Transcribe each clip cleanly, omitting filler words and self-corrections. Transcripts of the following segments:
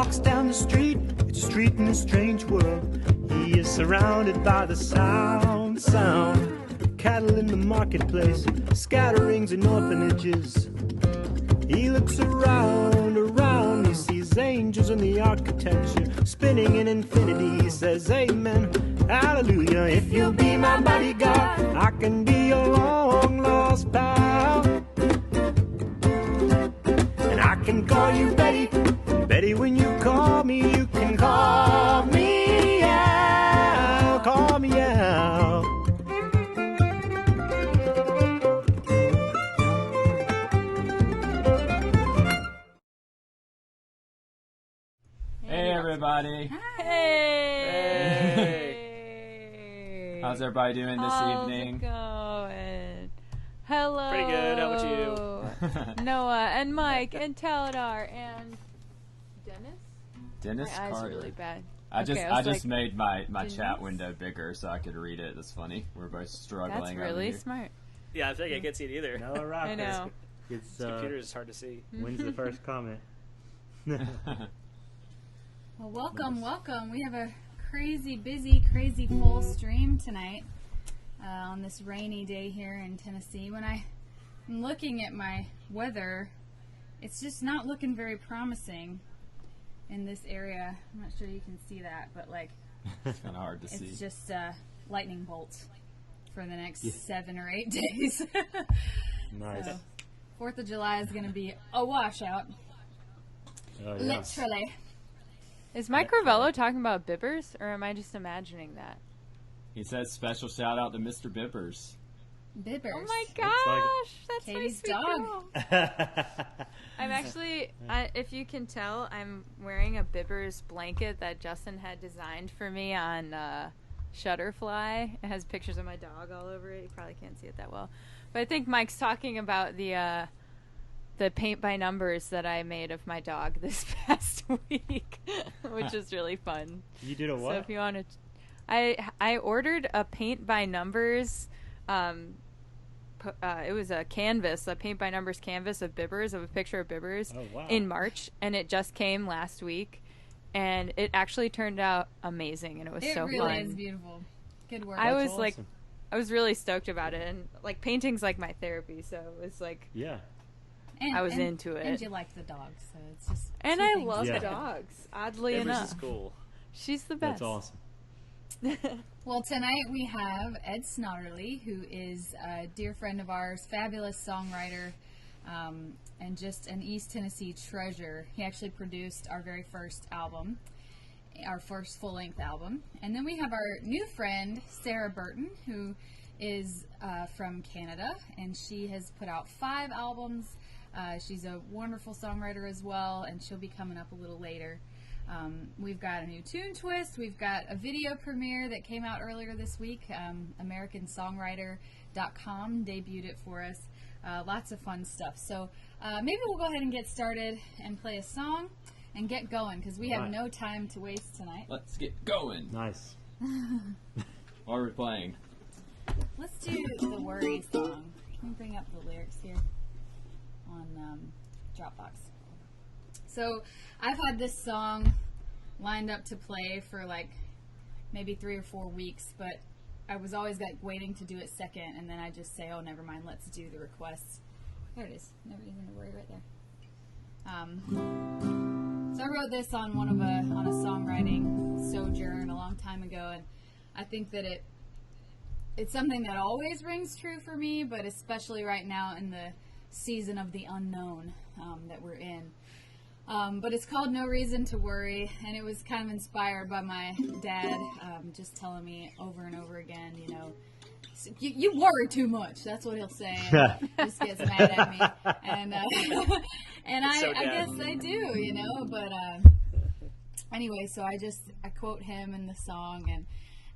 walks down the street, it's a street in a strange world. He is surrounded by the sound. Cattle in the marketplace, scatterings in orphanages. He looks around, he sees angels in the architecture, spinning in infinity. He says, amen, hallelujah. If you'll be my bodyguard, I can be your long lost pal. And I can call you Betty, Betty, when you call me, you can call me out, call me out. Hey everybody! Hey! How's everybody doing this evening? How's it going? Hello! Pretty good, how about you? Noah and Mike and Taladar and Dennis? Dennis My eyes Carter. are really bad. I was just like, made my Dennis? chat window bigger so I could read it. That's funny. We're both struggling. That's over really here. smart. Yeah, I think I can't see it either. No, Rock. I know. It's, This computer is hard to see. when's the first comment? Well, welcome. We have a crazy busy, crazy full stream tonight on this rainy day here in Tennessee. When I'm looking at my weather, it's just not looking very promising in this area. I'm not sure you can see that, but like It's kind of hard to see. it's just lightning bolts for the next 7 or 8 days. Nice. So, 4th of July is going to be a washout, Oh, yes. literally. Is Mike Ravello talking about bibbers, or am I just imagining that? He says special shout out to Mr. Bibbers. Bibbers. Oh my gosh! That's Katie's my sweet dog. girl. I'm actually, if you can tell, I'm wearing a Bibbers blanket that Justin had designed for me on Shutterfly. It has pictures of my dog all over it. You probably can't see it that well. But I think Mike's talking about the paint by numbers that I made of my dog this past week, which is really fun. You did a what? So if you want to, I ordered a paint by numbers. It was a canvas, a paint by numbers canvas of Bibbers, of a picture of Bibbers, in March, and it just came last week, and it actually turned out amazing, and it was so fun. It really is beautiful. Good work. I was That's like, awesome. I was really stoked about it, and like painting's like my therapy, so it was like, Yeah. I was into it. And you like the dog, so it's just. and two I things. love Yeah. dogs. Oddly Bibbers enough, is cool. she's the best. That's awesome. Well, tonight we have Ed Snodderly, who is a dear friend of ours, fabulous songwriter, and just an East Tennessee treasure. He actually produced our very first album, our first full-length album. And then we have our new friend, Sarah Burton, who is from Canada, and she has put out 5 albums. She's a wonderful songwriter as well, and she'll be coming up a little later. We've got a new tune twist. We've got a video premiere that came out earlier this week. AmericanSongwriter.com debuted it for us. Lots of fun stuff. So maybe we'll go ahead and get started and play a song and get going, because we have Right. no time to waste tonight. Let's get going. Nice. What are we playing? Let's do the Worry song. Let me bring up the lyrics here on Dropbox. So I've had this song lined up to play for like maybe 3 or 4 weeks, but I was always like waiting to do it second, and then I just say, oh, never mind, let's do the requests. There it is. No reason to worry right there. So I wrote this on on a songwriting sojourn a long time ago, and I think that it's something that always rings true for me, but especially right now in the season of the unknown that we're in. But it's called No Reason to Worry, and it was kind of inspired by my dad just telling me over and over again, you know, you worry too much. That's what he'll say. And just gets mad at me. And and So I dad. guess I do, you know, but anyway, so I quote him in the song,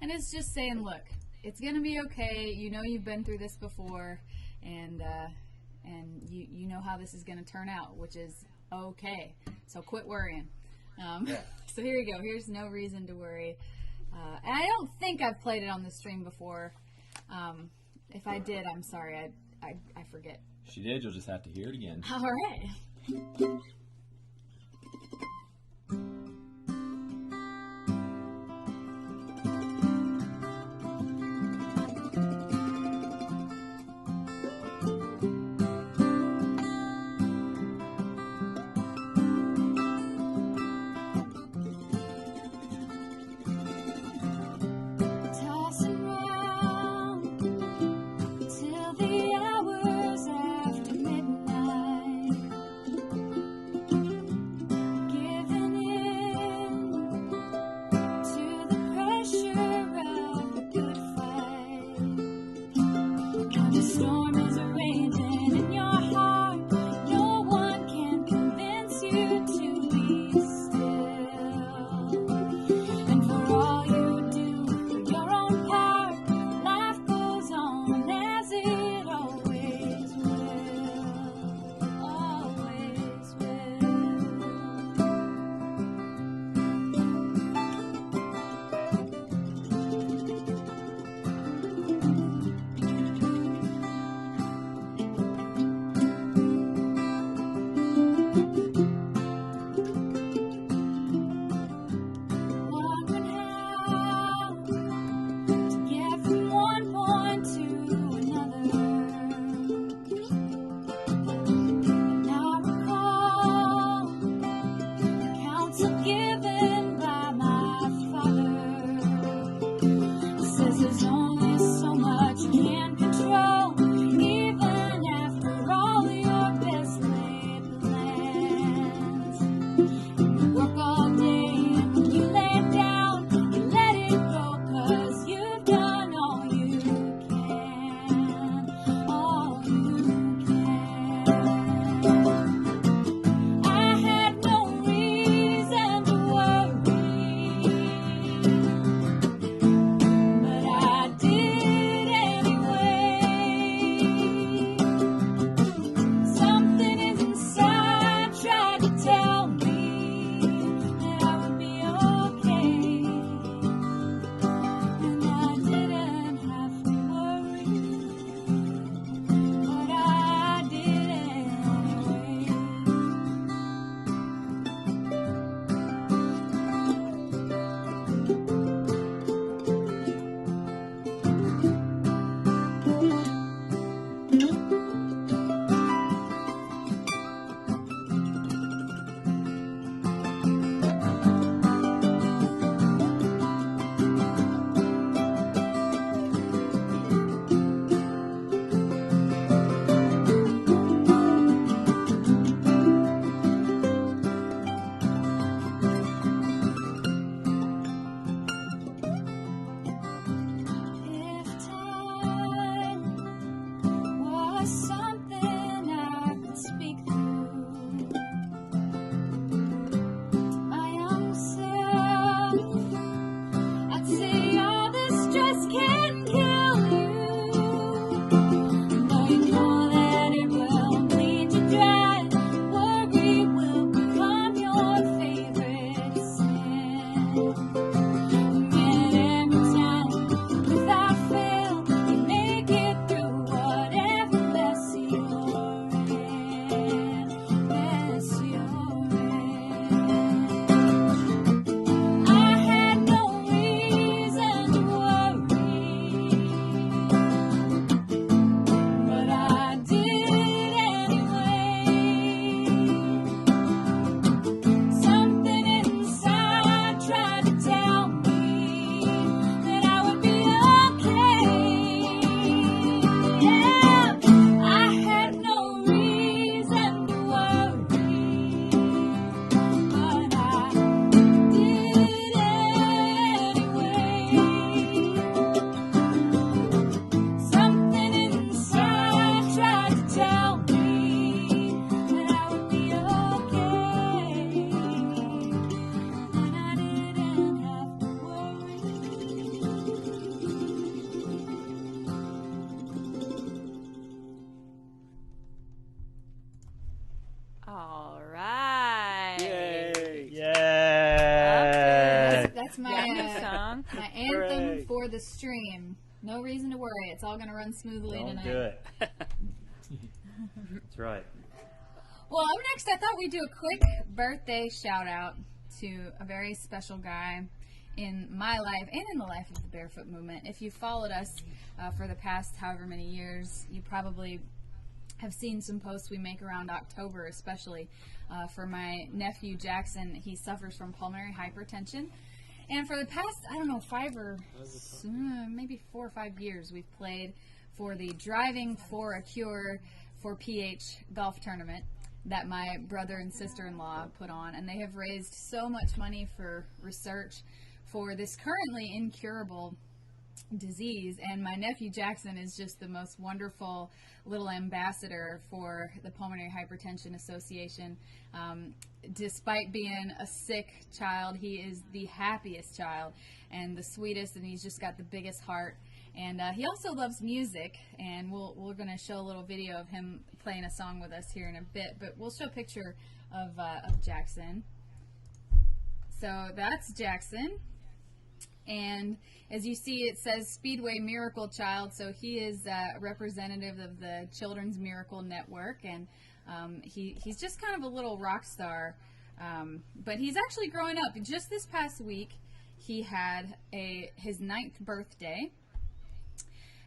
and it's just saying, look, it's going to be okay. You know you've been through this before, and you know how this is going to turn out, which is okay. So quit worrying. So here we go. Here's No Reason to Worry. And I don't think I've played it on the stream before. If I did, I'm sorry. I forget. She did. You'll just have to hear it again. All right. The storm is raging in your heart. No one can convince you to be still. And for all you do for your own part, life goes on as it always will. Always will. Wondering how to get from one point to another. Now I recall the counsel given by my father. He says there's only so much you can control, even after all your best laid plans. You work all day and when you lay down, you let it go 'cause you've done all you can. All you can. I had no reason to worry, but I did anyway. Something inside tried to tell me that I would be okay, and I didn't have to worry, but I did anyway. If time was something I could speak through, my young self, I'd say all this stress can kill you. Though you know that it will bleed you dry, worry will become your favorite sin. And every time, without fail, you make it through whatever mess you're in. Mess you're in. I had no reason to worry, but I did anyway. Something inside tried to tell me that I would be okay. Yeah, I had no reason to worry, but I did anyway. Something inside tried to tell me that I would be okay, and I didn't have to worry. All right. Yay! Yeah. That's my Yummy song. my anthem Hooray. for the stream. No reason to worry. It's all going to run smoothly Don't tonight. do it. That's right. Well, up next, I thought we'd do a quick birthday shout out to a very special guy in my life and in the life of the Barefoot movement. If you followed us for the past however many years, you probably have seen some posts we make around October, especially for my nephew Jackson. He suffers from pulmonary hypertension. And for the past, I don't know, 5 or maybe 4 or 5 years, we've played for the Driving for a Cure for PH golf tournament that my brother and sister-in-law put on. And they have raised so much money for research for this currently incurable disease. And my nephew Jackson is just the most wonderful little ambassador for the Pulmonary Hypertension Association. Despite being a sick child, he is the happiest child and the sweetest, and he's just got the biggest heart. And he also loves music, and we're going to show a little video of him playing a song with us here in a bit, but we'll show a picture of Jackson. So that's Jackson. And as you see, it says Speedway Miracle Child, so he is a representative of the Children's Miracle Network, and he's just kind of a little rock star, but he's actually growing up. Just this past week, he had his 9th birthday,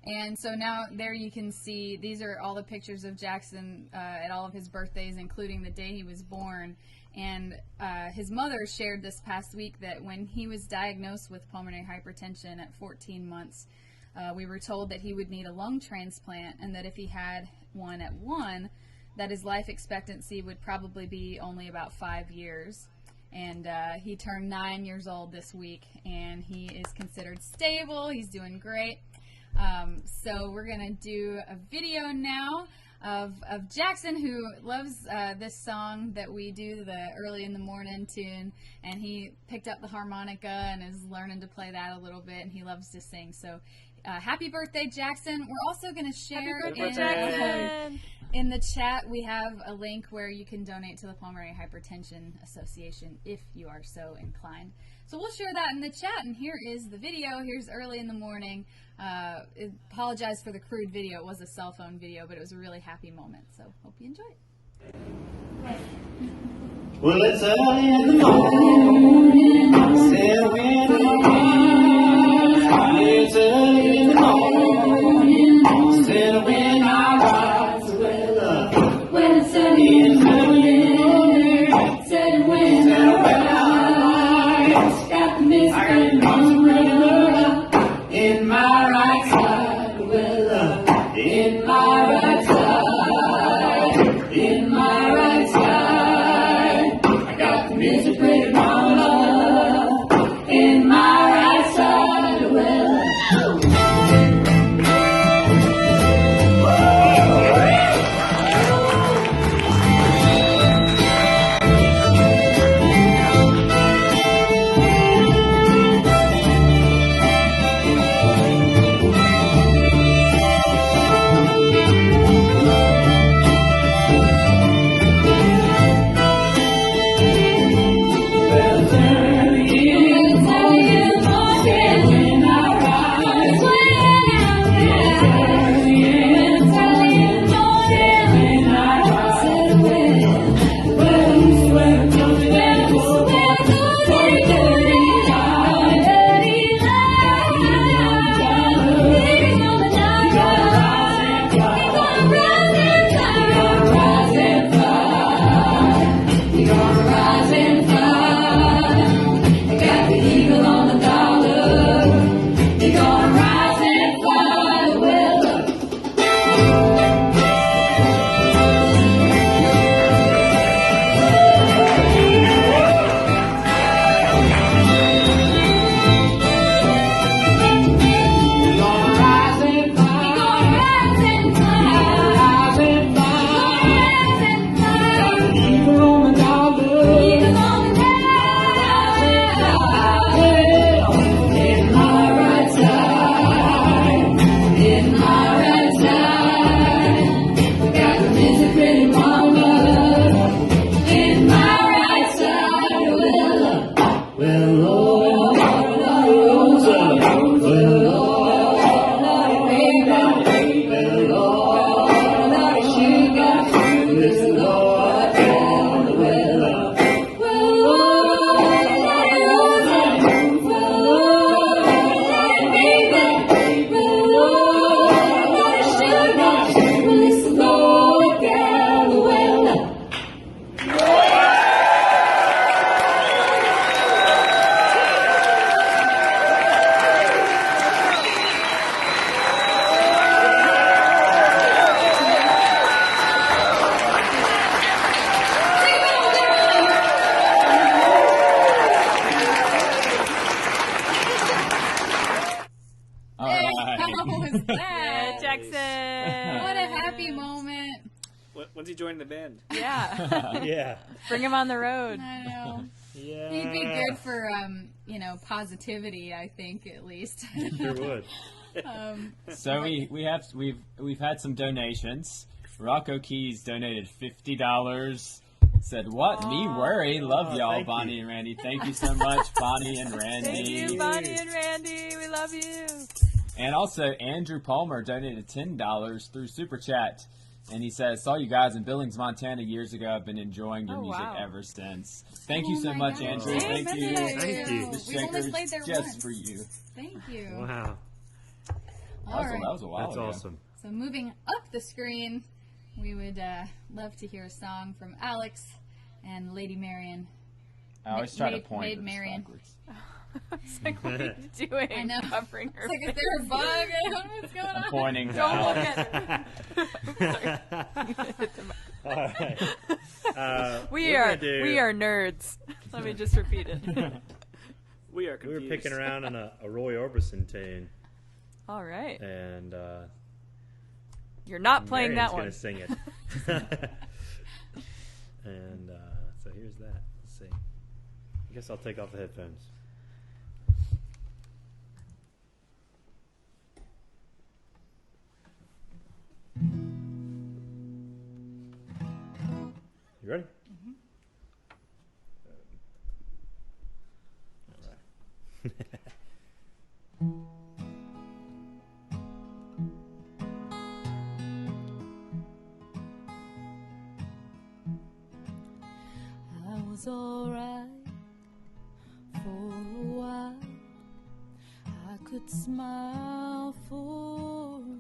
and so now there you can see, these are all the pictures of Jackson at all of his birthdays, including the day he was born. And his mother shared this past week that when he was diagnosed with pulmonary hypertension at 14 months, we were told that he would need a lung transplant, and that if he had one at 1, that his life expectancy would probably be only about 5 years. And he turned 9 years old this week, and he is considered stable. He's doing great. So we're going to do a video now of Jackson, who loves this song that we do, the Early in the Morning tune, and he picked up the harmonica and is learning to play that a little bit, and he loves to sing. So happy birthday, Jackson. We're also going to share in the chat, we have a link where you can donate to the Pulmonary Hypertension Association if you are so inclined. So we'll share that in the chat, and here is the video. Here's Early in the Morning. Apologize for the crude video. It was a cell phone video, but it was a really happy moment. So hope you enjoy it. Well, it's early in the morning. Say when it's early in the morning. Say when I rise. When it's early in the morning. Said when I rise. Got the mist in my right side, in my right side, in my right side. I got the music playing on in my right side, was that? Jackson. What a happy moment. When's he joining the band? Yeah. Yeah. Bring him on the road. I know. Yeah. He'd be good for, positivity, I think, at least. Sure would. So we've had some donations. Rocco Keys donated $50. Said, "What? Me worry? Love y'all, thank Bonnie you. and Randy. Thank you so much, Bonnie and Randy." Thank you, Bonnie and Randy. We love you. And also, Andrew Palmer donated $10 through Super Chat. And he says, "Saw you guys in Billings, Montana years ago. I've been enjoying your music wow. ever since." Thank you so my much, God. Andrew. Thank Thank you. you. Thank you. This We've only shaker's played there just once. for you. Thank you. Wow. All right. That was a while That's ago. awesome. So moving up the screen, we would love to hear a song from Alex and Lady Marion. I always try to Maid- point Maid this Marion. backwards. It's like, what are you doing? I know. Covering her It's like, is there a bug? I don't know what's going I'm on. pointing to Don't look Alex. at her. All right. We we're are gonna do- nerds. Let me just repeat it. We are We were confused. picking around on a Roy Orbison tune, All right. and You're not playing Marion's that one. gonna sing it. And so here's that. Let's see. I guess I'll take off the headphones. You ready? All right. I was alright for a while. I could smile for a while.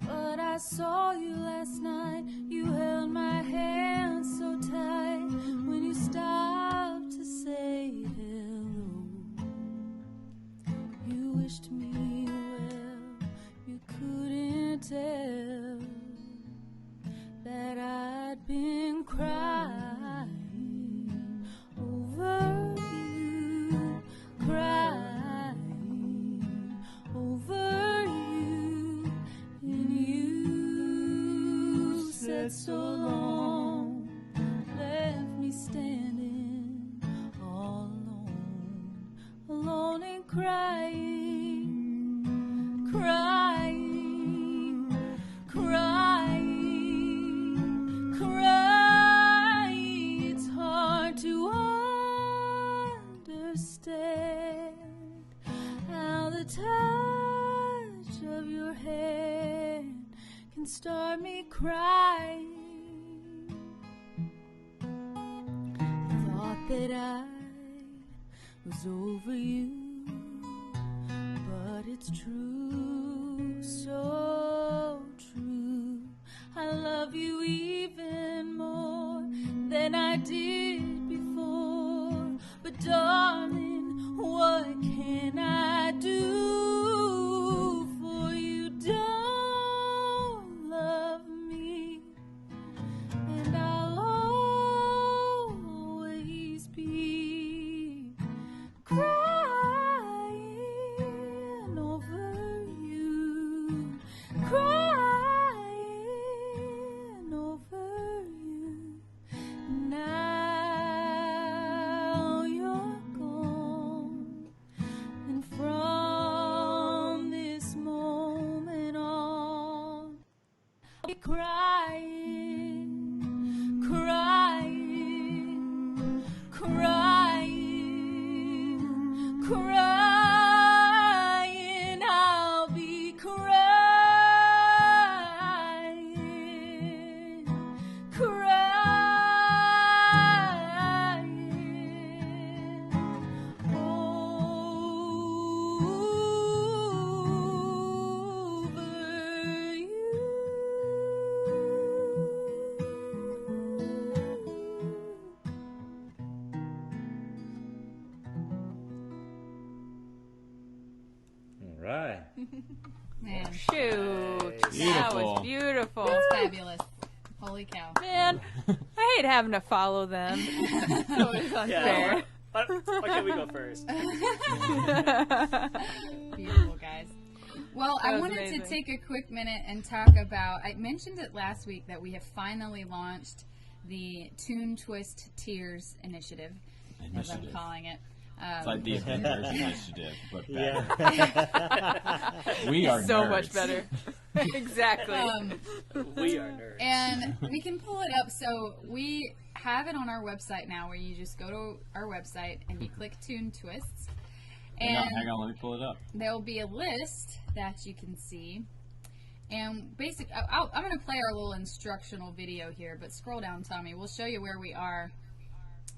But I saw you last night. You held my hand so tight when you stopped to say hello. You wished me well. You couldn't tell that I'd been crying over you, crying over you, and you said so long, left me standing all alone, alone and crying, crying, crying, crying. It's hard to understand how the touch of your hand can start me crying. Thought that I was over you, but it's true, so true. I love you even more than I did before. But darling, what can I do for you? Don't love me, and I'll always be crying over you, crying over you. Now you're gone, and from this moment on, I'll be crying, crying, crying, crying. I'll be crying, crying over you. All right. Man, Shoot. That Beautiful. was beautiful. that's fabulous. Holy cow. Man, I hate having to follow them. That was unfair. Why can't we go first? Beautiful, guys. Well, That I was wanted amazing. to take a quick minute and talk about, I mentioned it last week that we have finally launched the Tune Twist Tears initiative, as I'm calling it. It's like the Avengers Initiative, but better. Yeah. We are So nerds. much better. Exactly. We are nerds. And we can pull it up. So we have it on our website now, where you just go to our website and you click Tune Twists. Hang And on, let me pull it up. there will be a list that you can see. And I'm going to play our little instructional video here, but scroll down, Tommy. We'll show you where we are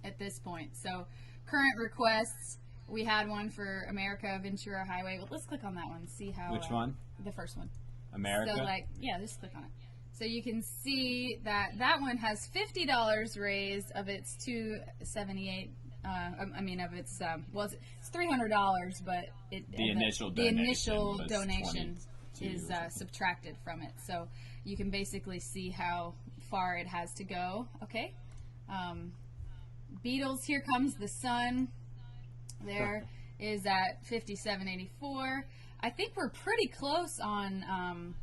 at this point. So, current requests. We had one for America Ventura Highway. Well, let's click on that one. See how. Which one? The first one. America? So, just click on it. So you can see that one has $50 raised of its $278. It's $300, but The initial donation was is subtracted from it. So you can basically see how far it has to go. Okay. Beatles, Here Comes the Sun. There is at $57.84. I think we're pretty close on.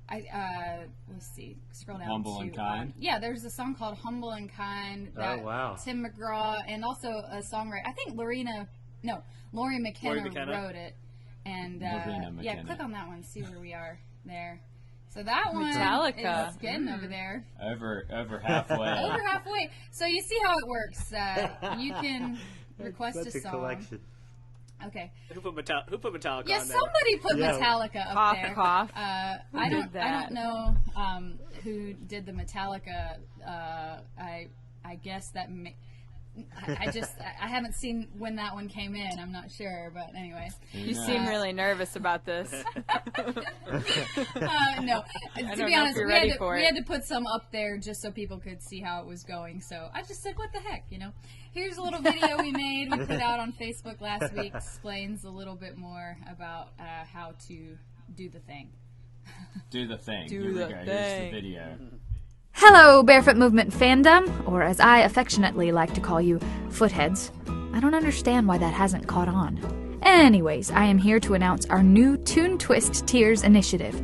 Let's see. Scroll down. Humble and Kind? Yeah, there's a song called "Humble and Kind" that wow. Tim McGraw and also a songwriter. I think Lori McKenna wrote it. And Lorena yeah, McKenna. click on that one. See where we are there. So that one Metallica. is getting over there. Over halfway. Over halfway. So you see how it works. You can request Such a a song. collection. Okay. Who put Metallica Yeah, on there? somebody put Yeah. Metallica up Cough, there. cough. I did don't that? know who did the Metallica. I guess that. I haven't seen when that one came in. I'm not sure, but anyway. You seem really nervous about this. No, don't to be know honest, if you're we ready had, for we it. had to put some up there just so people could see how it was going. So I just said, what the heck, Here's a little video we made. We put out on Facebook last week. Explains a little bit more about how to do the thing. Do the thing. Do Here we the go. Here's thing. the video. Hello, Barefoot Movement fandom, or as I affectionately like to call you, footheads. I don't understand why that hasn't caught on. Anyways, I am here to announce our new Tune Twist Tears initiative.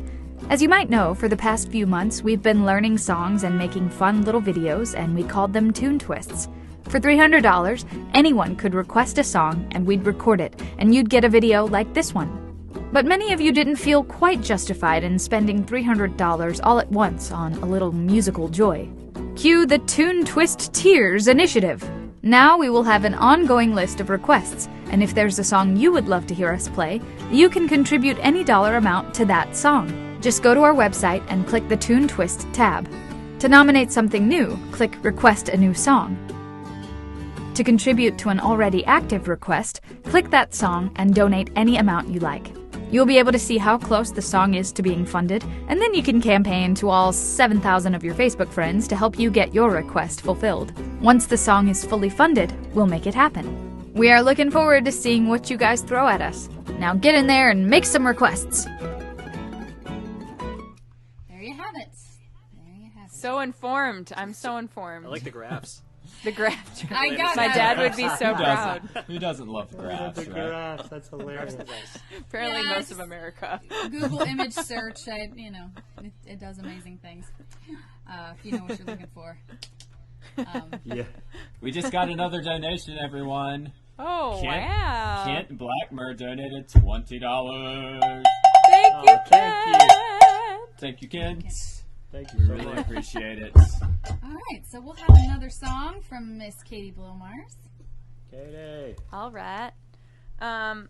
As you might know, for the past few months, we've been learning songs and making fun little videos, and we called them Tune Twists. For $300, anyone could request a song, and we'd record it, and you'd get a video like this one. But many of you didn't feel quite justified in spending $300 all at once on a little musical joy. Cue the Tune Twist Tears initiative. Now we will have an ongoing list of requests, and if there's a song you would love to hear us play, you can contribute any dollar amount to that song. Just go to our website and click the Tune Twist tab. To nominate something new, click Request a New Song. To contribute to an already active request, click that song and donate any amount you like. You'll be able to see how close the song is to being funded, and then you can campaign to all 7,000 of your Facebook friends to help you get your request fulfilled. Once the song is fully funded, we'll make it happen. We are looking forward to seeing what you guys throw at us. Now get in there and make some requests. There you have it. There you have it. So informed. I'm so informed. I like the graphs. the graph. I got My that. dad would be so proud. Who doesn't love graphs, The right? graphs, that's hilarious. Apparently, Yeah, most of America. Google image search. It does amazing things. If you know what you're looking for. Yeah. We just got another donation, everyone. Oh, Kent, wow. Kent Blackmer donated $20. Thank you, Oh, thank you. Ken. Thank you, Kent. Thank We you so really much. appreciate it. All right, so we'll have another song from Miss Katie Blomars. Katie. All right. I'm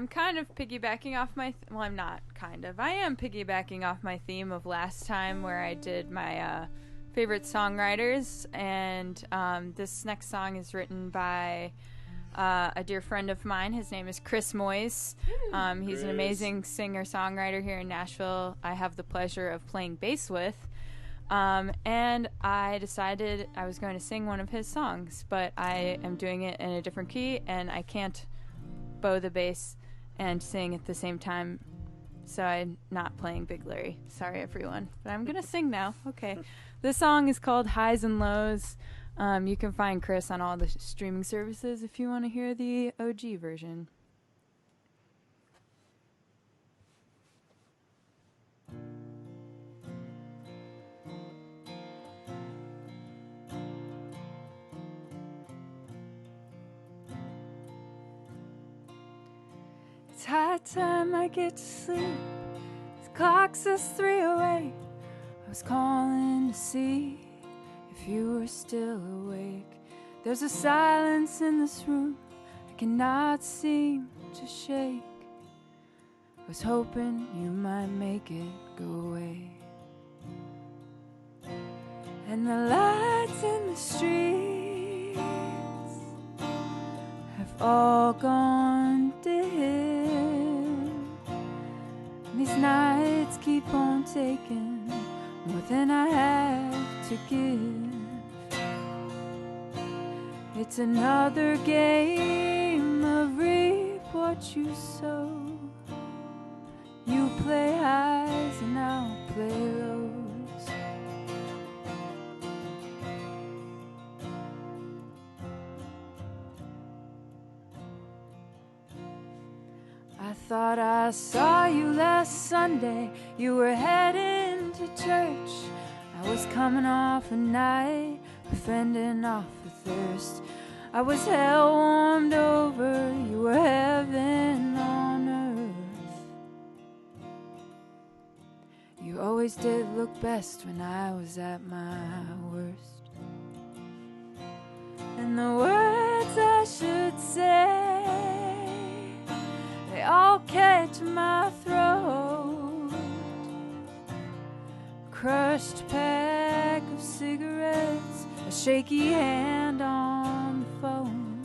kind of piggybacking off my... well, I'm not kind of. I am piggybacking off my theme of last time where I did my favorite songwriters. And this next song is written by a dear friend of mine. His name is Chris Moyes. He's an amazing singer-songwriter here in Nashville. I have the pleasure of playing bass with. And I decided I was going to sing one of his songs, but I am doing it in a different key, and I can't bow the bass and sing at the same time, so I'm not playing Big Larry. Sorry, everyone. But I'm going to sing now. Okay. This song is called Highs and Lows. You can find Chris on all the streaming services if you want to hear the OG version. high time I get to sleep. The clock says 3:08. I was calling to see if you were still awake. There's a silence in this room I cannot seem to shake. I was hoping you might make it go away. And the lights in the streets have all gone dim. These nights keep on taking more than I have to give. It's another game of reap what you sow. You play highs and I'll play lows. I thought I saw you last Sunday. You were heading to church. I was coming off a night, fending off a thirst. I was hell warmed over. You were heaven on earth. You always did look best when I was at my worst. And the words I should say, they all catch my throat. Crushed pack of cigarettes, a shaky hand on the phone.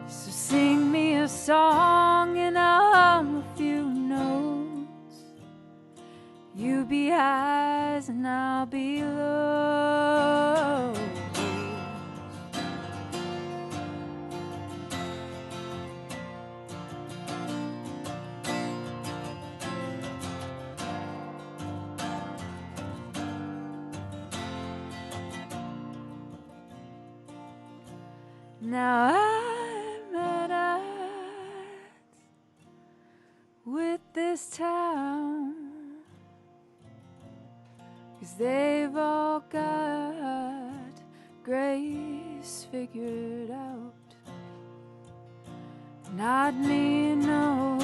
So sing me a song and I'll hum a few notes. You be highs and I'll be low. Now I'm at odds with this town, 'cause they've all got grace figured out. Not me, no,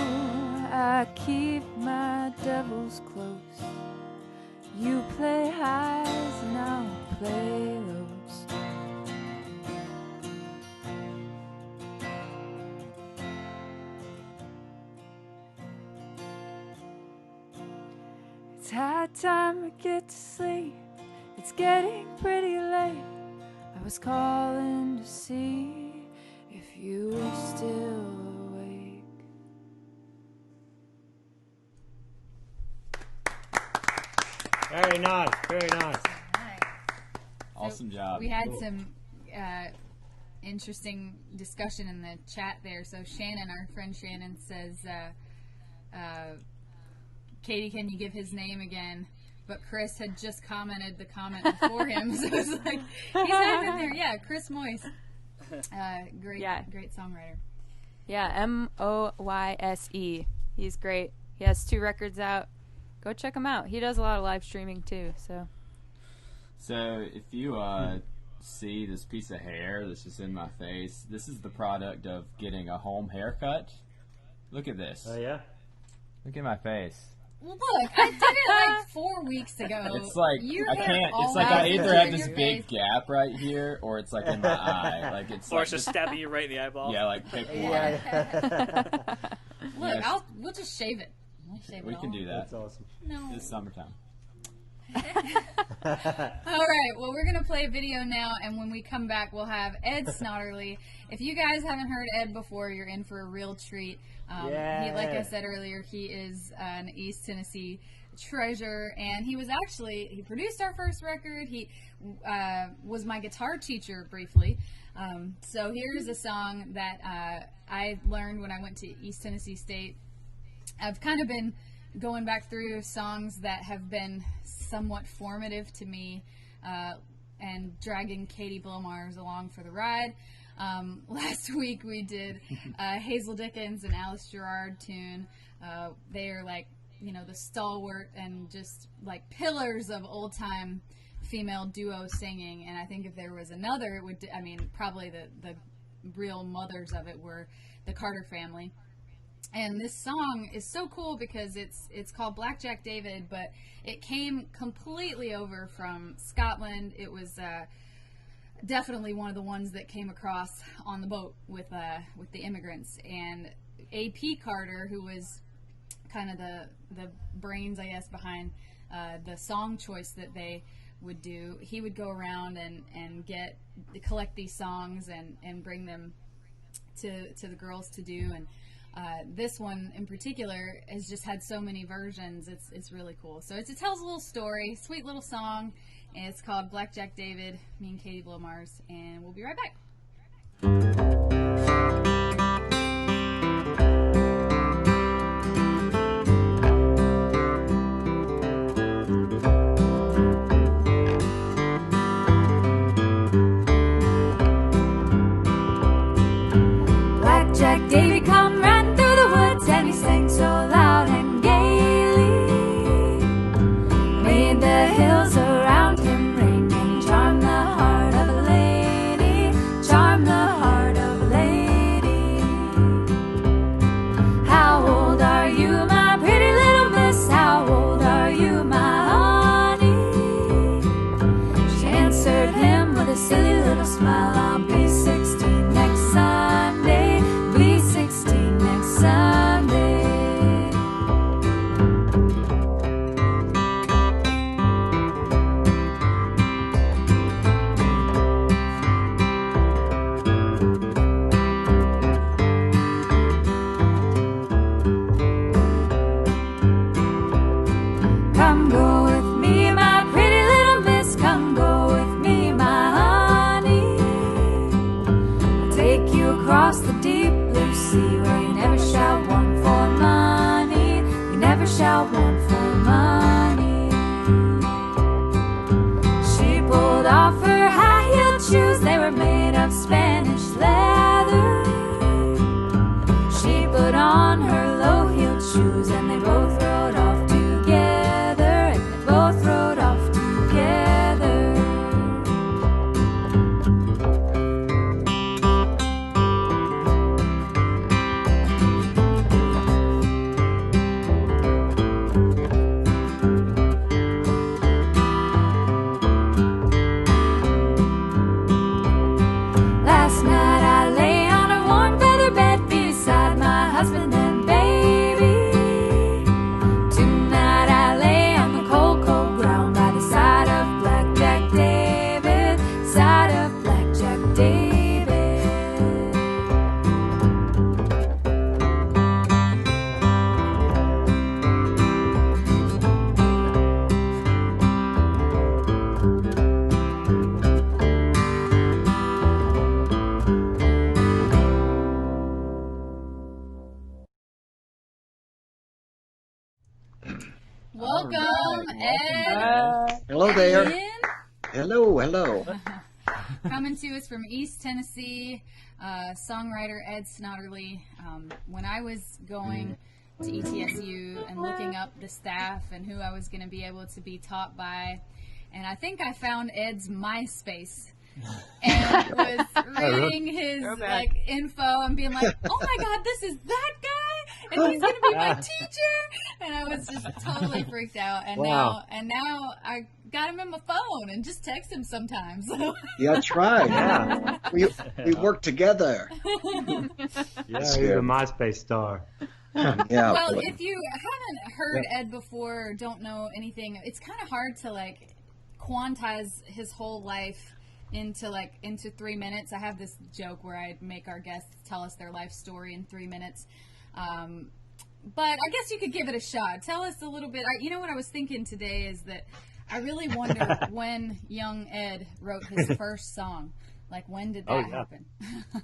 I keep my devils close. You play highs and I'll play lows. It's high time I get to sleep. It's getting pretty late. I was calling to see if you were still awake. Very nice, very nice. Awesome job. We had some interesting discussion in the chat there. So Shannon, our friend Shannon, says, Katie, can you give his name again? But Chris had just commented the comment before him, so it's like, he's not in there. Yeah, Chris Moyse. Great songwriter. Yeah, Moyse. He's great. He has 2 records out. Go check him out. He does a lot of live streaming too. So if you see this piece of hair that's just in my face, this is the product of getting a home haircut. Look at this. Oh yeah? Look at my face. Well, look, I did it like 4 weeks ago. It's like I can't. It's like I either have this big gap right here, or it's like in my eye. Like it's. Or like it's just stabbing you right in the eyeball. Yeah, like pick one. Look, Yes. we'll just shave it. We'll shave We it can all. do that. That's awesome. No. It's summertime. All right, well, we're going to play a video now, and when we come back, we'll have Ed Snodderly. If you guys haven't heard Ed before, you're in for a real treat. He, like I said earlier, he is an East Tennessee treasure, and he produced our first record. He was my guitar teacher briefly. So here's a song that I learned when I went to East Tennessee State. I've kind of been going back through songs that have been somewhat formative to me, and dragging Katie Blomars along for the ride. Last week we did Hazel Dickens and Alice Gerrard tune. They are like, the stalwart and just like pillars of old time female duo singing. And I think if there was another, it would, probably the real mothers of it were the Carter family. And this song is so cool because it's called Blackjack David, but it came completely over from Scotland. It was definitely one of the ones that came across on the boat with the immigrants. And A.P. Carter, who was kind of the brains, I guess, behind the song choice that they would do, he would go around and collect these songs and bring them to the girls to do. And this one in particular has just had so many versions. It's really cool. So it tells a little story, sweet little song, and it's called Blackjack David. Me and Katie Blow Mars, and we'll be right back. Blackjack Davy come riding through the woods, and he sang so loud and gaily, made the hills around him ring, and he charmed the heart of a lady, charmed the heart of a lady. How old are you, my pretty little miss? How old are you, my honey? She answered him with a silly little smile, I'll be 16 next Sunday, be 16 next Sunday. Come go with me, my pretty little miss, come go with me, my honey. I'll take you across the deep blue sea, where you never shall want for money, you never shall want for money. She pulled off her high-heeled shoes, they were made of Spanish leather. She put on her low-heeled shoes, and they both rode off together, and they both rode off together. Last night I lay on a warm feather bed beside my husband and baby. Tonight I lay on the cold, cold ground by the side of Blackjack David, side of Blackjack David. Welcome, Ed. Hello there. Ian. Hello. Coming to us from East Tennessee, songwriter Ed Snodderly. When I was going to ETSU and looking up the staff and who I was going to be able to be taught by, and I think I found Ed's MySpace and was reading his info and being like, oh my God, this is that guy, and he's going to be my teacher, and I was just totally freaked out. And Wow. now I got him in my phone and just text him sometimes. Yeah, that's right. Yeah. We work together. Yeah, That's he's a good. MySpace star. Yeah. Well, if you haven't heard Ed before, or don't know anything, it's kind of hard to like quantize his whole life into 3 minutes. I have this joke where I make our guests tell us their life story in 3 minutes. But I guess you could give it a shot. Tell us a little bit. You know what I was thinking today is that I really wonder when young Ed wrote his first song. Like, when did that happen?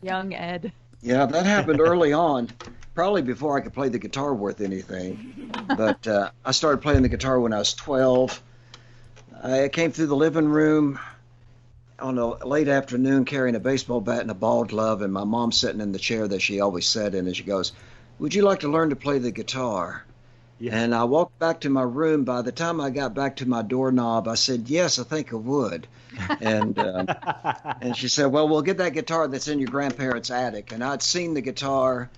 Young Ed. Yeah, that happened early on, probably before I could play the guitar worth anything. But I started playing the guitar when I was 12. I came through the living room on a late afternoon carrying a baseball bat and a ball glove, and my mom sitting in the chair that she always sat in, and she goes, "Would you like to learn to play the guitar?" Yeah. And I walked back to my room. By the time I got back to my doorknob, I said, "Yes, I think I would." And and she said, "Well, we'll get that guitar that's in your grandparents' attic." And I'd seen the guitar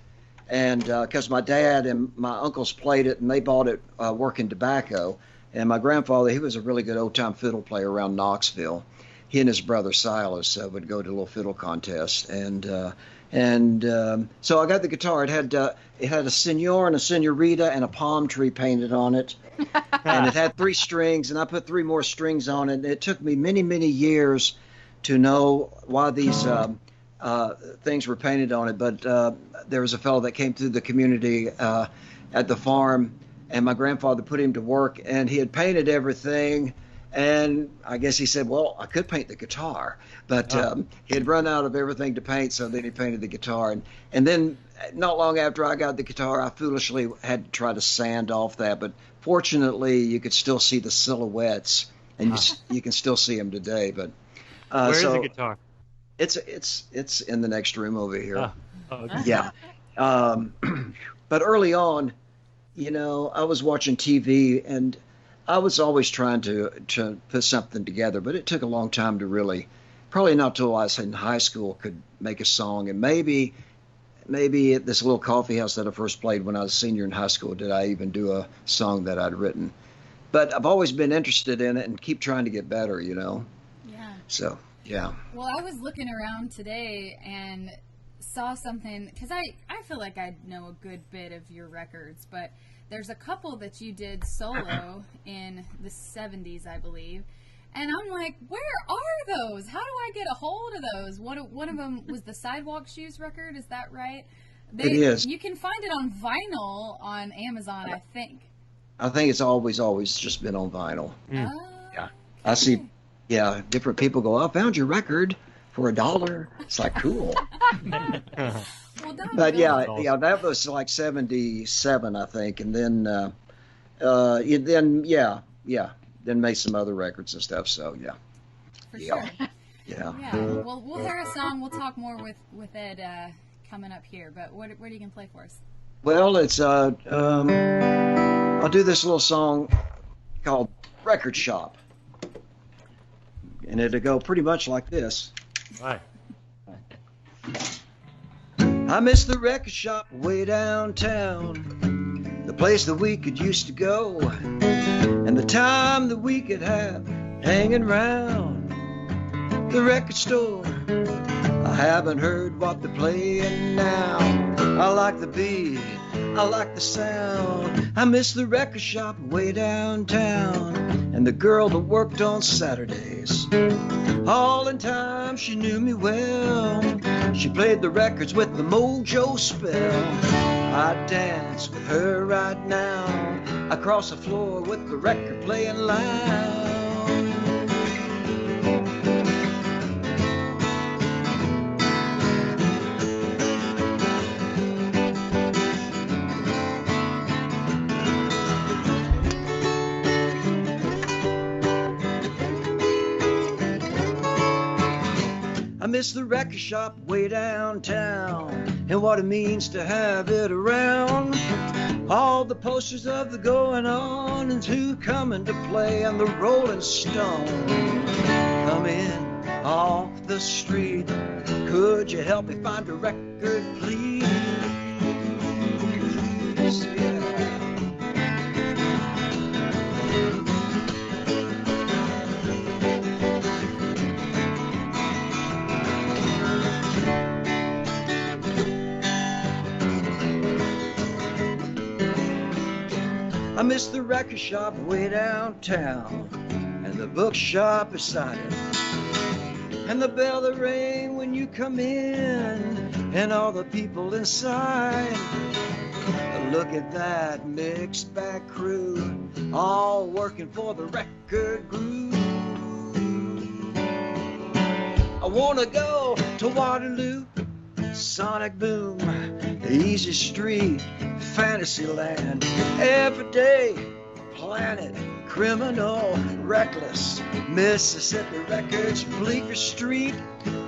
and because my dad and my uncles played it, and they bought it working tobacco. And my grandfather, he was a really good old-time fiddle player around Knoxville. He and his brother Silas would go to little fiddle contests, and so I got the guitar. It had a senor and a senorita and a palm tree painted on it, and it had 3 strings, and I put 3 more strings on it. And it took me many, many years to know why these things were painted on it, but there was a fellow that came through the community at the farm, and my grandfather put him to work, and he had painted everything. And I guess he said, well, I could paint the guitar, but he had run out of everything to paint, so then he painted the guitar. And then not long after I got the guitar, I foolishly had to try to sand off that. But fortunately, you could still see the silhouettes, and you can still see them today. But where's the guitar? It's in the next room over here. Okay. Yeah. But early on, I was watching TV, and I was always trying to put something together, but it took a long time to really, probably not till I was in high school, could make a song. And maybe at this little coffee house that I first played when I was a senior in high school, did I even do a song that I'd written. But I've always been interested in it and keep trying to get better, Yeah. So, yeah. Well, I was looking around today and saw something, because I feel like I know a good bit of your records, but there's a couple that you did solo in the 70s, I believe. And I'm like, where are those? How do I get a hold of those? One of them was the Sidewalk Shoes record, is that right? It is. You can find it on vinyl on Amazon, I think. I think it's always just been on vinyl. Oh, Yeah. I see, different people go, I found your record for $1. It's like, cool. Well, But that was like 77, I think, and then then made some other records and stuff. So for sure. Yeah. Well, we'll hear a song. We'll talk more with Ed coming up here. But what are you gonna play for us? Well, it's I'll do this little song called "Record Shop," and it'll go pretty much like this. Right. I miss the record shop way downtown, the place that we could used to go, and the time that we could have hanging round the record store. I haven't heard what they're playing now. I like the beat, I like the sound. I miss the record shop way downtown, and the girl that worked on Saturdays. All in time, she knew me well. She played the records with the mojo spell. I'd dance with her right now, across the floor with the record playing loud. I miss the record shop way downtown, and what it means to have it around. All the posters of the going on, and who coming to play, and the Rolling Stone coming off the street. Could you help me find a record, please? Yeah. I miss the record shop way downtown, and the bookshop beside it, and the bell that rang when you come in, and all the people inside. Look at that mixed bag crew, all working for the record groove. I wanna go to Waterloo, Sonic Boom, the Easy Street, Fantasyland, Everyday, Planet, Criminal, Reckless, Mississippi Records, Bleecker Street,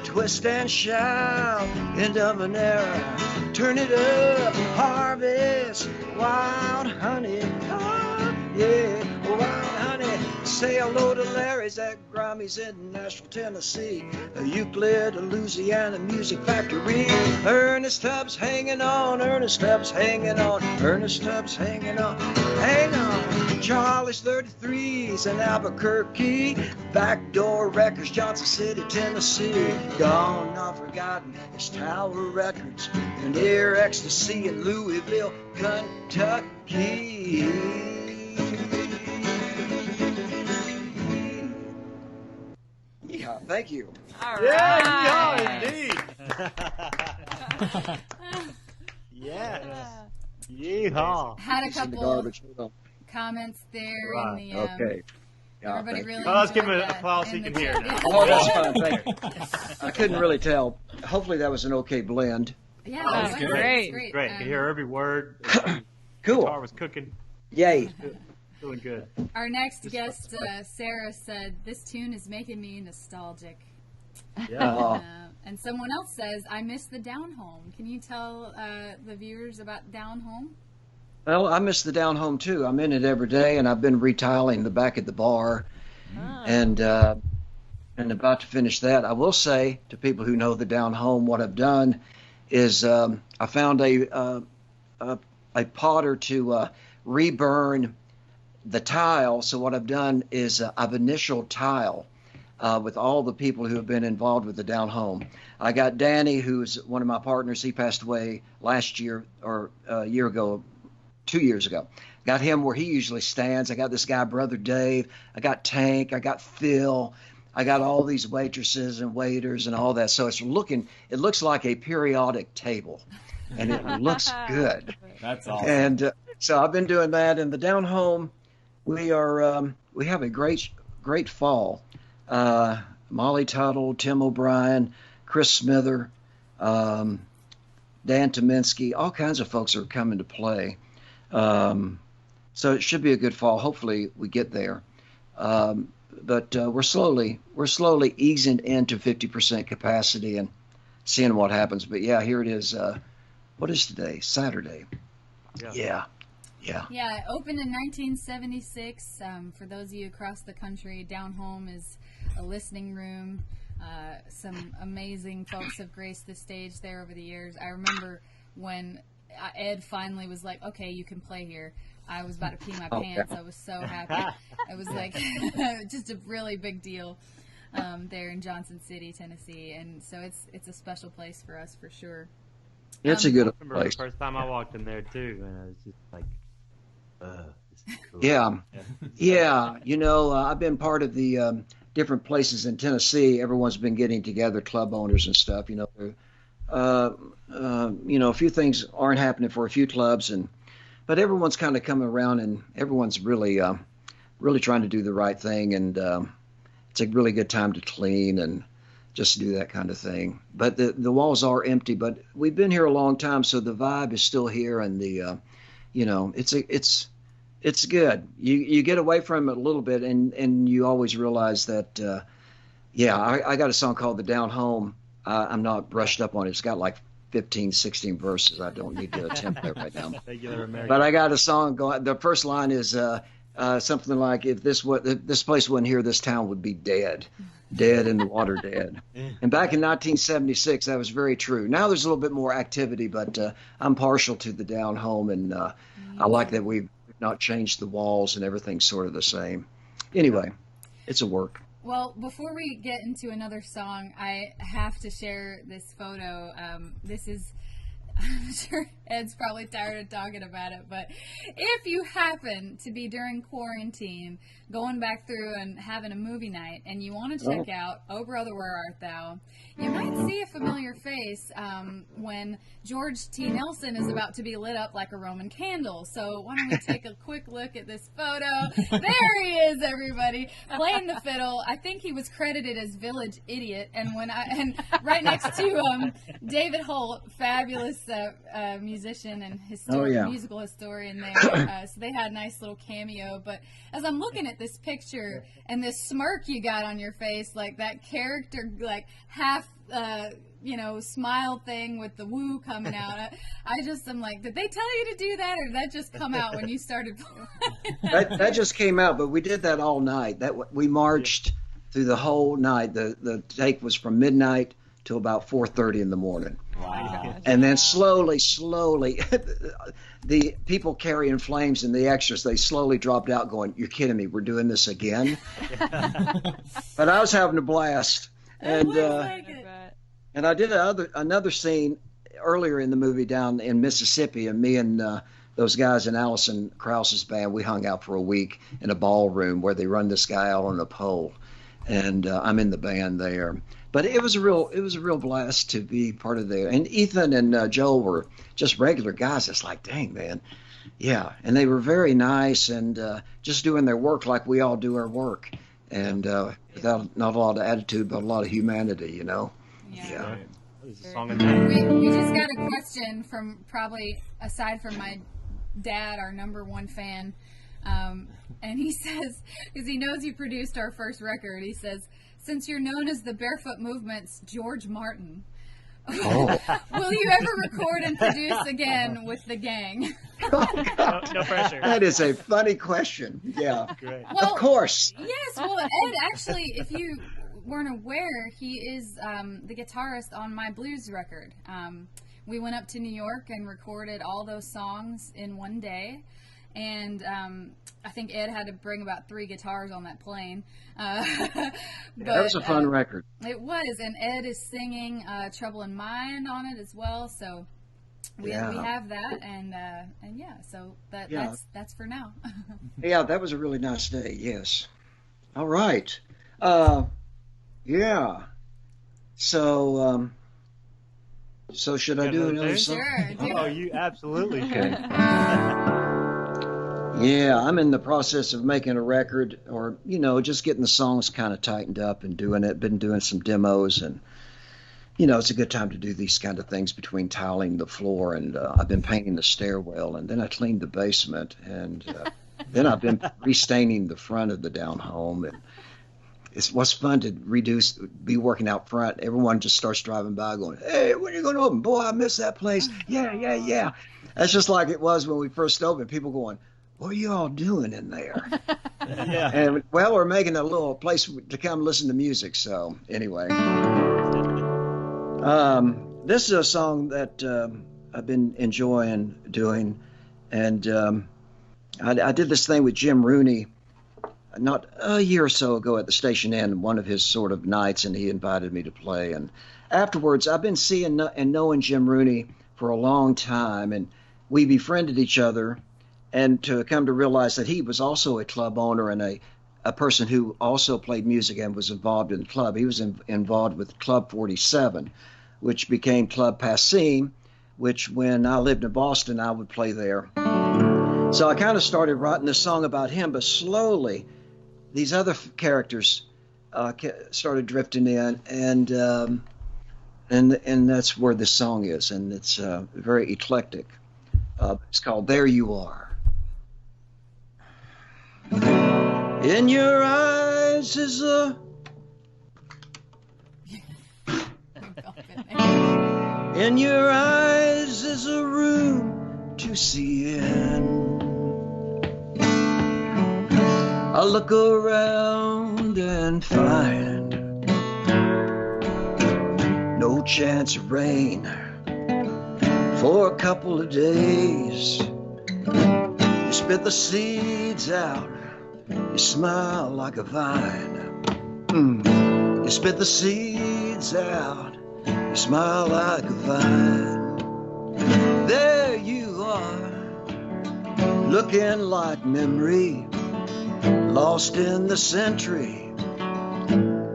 Twist and Shout, End of an Era, Turn It Up, Harvest, Wild Honey, oh, yeah, Wild Honey, say hello to Larry's at Grammy's in Nashville, Tennessee. Euclid, Louisiana Music Factory. Ernest Tubbs hanging on, Ernest Tubbs hanging on, Ernest Tubbs hanging on, hang on. Charlie's 33s in Albuquerque. Backdoor Records, Johnson City, Tennessee. Gone, not forgotten, it's Tower Records. And Ear Ecstasy in Louisville, Kentucky. Yeah, thank you. All Yeah, right. indeed. Yes. Yeehaw. Had a It's in the couple garbage. Hold on. comments there Right. in the. Okay. Yeah, Everybody thank you. really. Well, let's give him enjoyed an that applause so in he the can hear chat. now. Oh, that's fine. Thank you. I couldn't really tell. Hopefully that was an okay blend. Yeah, That was it good. Great. Great. Great. I could hear every word. Cool. Guitar was cooking. Yay. Feeling good. Our next guest, Sarah, said, "This tune is making me nostalgic." Yeah. Oh. And someone else says, "I miss the Down Home." Can you tell the viewers about Down Home? Well, I miss the down home too. I'm in it every day, and I've been retiling the back at the bar, and about to finish that. I will say to people who know the down home, what I've done is I found a potter to reburn the tile. So what I've done is I've initialed tile with all the people who have been involved with the down home. I got Danny, who's one of my partners. He passed away last year or a year ago. 2 years ago. Got him where he usually stands. I got this guy, Brother Dave. I got Tank. I got Phil. I got all these waitresses and waiters and all that. So it looks like a periodic table, and it looks good. That's awesome. And so I've been doing that. In the down home, we have a great fall. Molly Tuttle, Tim O'Brien, Chris Smither, Dan Tominski, all kinds of folks are coming to play. So it should be a good fall. Hopefully we get there. But we're slowly easing into 50% capacity and seeing what happens. But yeah, here it is. What is today? Saturday. Yeah. Yeah, it opened in 1976. For those of you across the country, Down Home is a listening room. Some amazing folks have graced the stage there over the years. I remember when Ed finally was like, "Okay, you can play here." I was about to pee my pants. I was so happy. It was like just a really big deal there in Johnson City, Tennessee, and so it's a special place for us for sure. It's a good I remember place. the first time I walked in there too, and I was just like, this is cool. Yeah. You know, I've been part of the different places in Tennessee. Everyone's been getting together, club owners and stuff. You know, a few things aren't happening for a few clubs, but everyone's kind of coming around, and everyone's really trying to do the right thing, and it's a really good time to clean and just do that kind of thing. But the walls are empty, but we've been here a long time, so the vibe is still here, and it's good. You get away from it a little bit, and you always realize that. I got a song called "The Down Home." I'm not brushed up on it. It's got like 15, 16 verses. I don't need to attempt that right now. But I got a song going. The first line is something like, "If this place wasn't here, this town would be dead in the water, dead." And back in 1976, that was very true. Now there's a little bit more activity, but I'm partial to the down home, and I like that we've not changed the walls and everything's sort of the same. Anyway, it's a work. Well, before we get into another song, I have to share this photo. This is, I'm sure Ed's probably tired of talking about it, but if you happen to be during quarantine going back through and having a movie night and you want to check out "Oh Brother, Where Art Thou," you might see a familiar face when George T. Nelson is about to be lit up like a Roman candle. So why don't we take a quick look at this photo? There he is, everybody, playing the fiddle. I think he was credited as Village Idiot, and right next to David Holt, fabulous musician musician and musical historian there. So they had a nice little cameo. But as I'm looking at this picture and this smirk you got on your face, like that character, like half, smile thing with the woo coming out. I'm like, did they tell you to do that, or did that just come out when you started playing? That just came out, but we did that all night. We marched through the whole night. The take was from midnight till about 4:30 in the morning. Wow. And then slowly, the people carrying flames and the extras, they slowly dropped out going, "You're kidding me, we're doing this again?" But I was having a blast. And I did another scene earlier in the movie down in Mississippi, and me and those guys in Alison Krause's band, we hung out for a week in a ballroom where they run this guy out on a pole, and I'm in the band there. But it was a real blast to be part of there. And Ethan and Joel were just regular guys. It's like, dang, man, yeah. And they were very nice and just doing their work like we all do our work, and without not a lot of attitude, but a lot of humanity, Yeah. It was a song of We just got a question from, probably aside from my dad, our number one fan, and he says, because he knows you produced our first record, he says, since you're known as the Barefoot Movement's George Martin, will you ever record and produce again with the gang? No pressure. That is a funny question. Yeah, Great. Well, of course. Yes, well, Ed, actually, if you weren't aware, he is the guitarist on my blues record. We went up to New York and recorded all those songs in one day, and I think Ed had to bring about 3 guitars on that plane. That was a fun record. It was, and Ed is singing Trouble in Mind on it as well, so we have that, and yeah, so that's for now. Yeah, that was a really nice day, yes. All right. Yeah. So should I do another song? Sure. Oh, you absolutely Okay. can. Yeah, I'm in the process of making a record, or just getting the songs kind of tightened up and doing it. Been doing some demos, and it's a good time to do these kind of things between tiling the floor, and I've been painting the stairwell, and then I cleaned the basement, and then I've been restaining the front of the down home, and it was fun to be working out front. Everyone just starts driving by going, "Hey, when are you going to open? Boy, I miss that place." Yeah. That's just like it was when we first opened. People going, "What are you all doing in there?" Yeah. And, well, we're making a little place to come listen to music. So anyway, this is a song that I've been enjoying doing. And I did this thing with Jim Rooney not a year or so ago at the Station Inn, one of his sort of nights, and he invited me to play. And afterwards, I've been seeing and knowing Jim Rooney for a long time, and we befriended each other, and to come to realize that he was also a club owner and a person who also played music and was involved in the club. He was involved with Club 47, which became Club Passim, which when I lived in Boston, I would play there. So I kind of started writing this song about him, but slowly these other characters started drifting in, and that's where this song is, and it's very eclectic. It's called "There You Are." In your eyes is a in your eyes is a room to see in. I look around and find no chance of rain for a couple of days. You spit the seeds out, you smile like a vine. You spit the seeds out, you smile like a vine. There you are, looking like memory, lost in the century.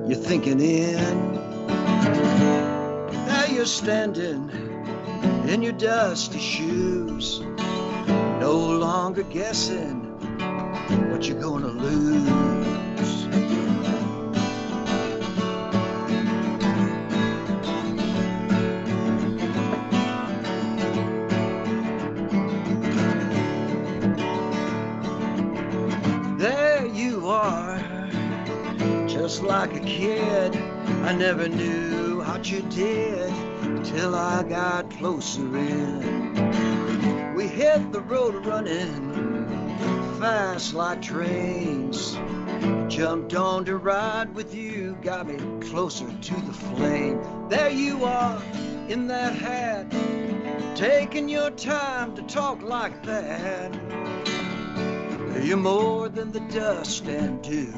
You're thinking in. Now you're standing in your dusty shoes, no longer guessing what you're gonna lose. just like a kid. I never knew what you did till I got closer in. We hit the road running fast like trains. Jumped on to ride with you, got me closer to the flame. There you are in that hat, taking your time to talk like that. You're more than the dust and dew.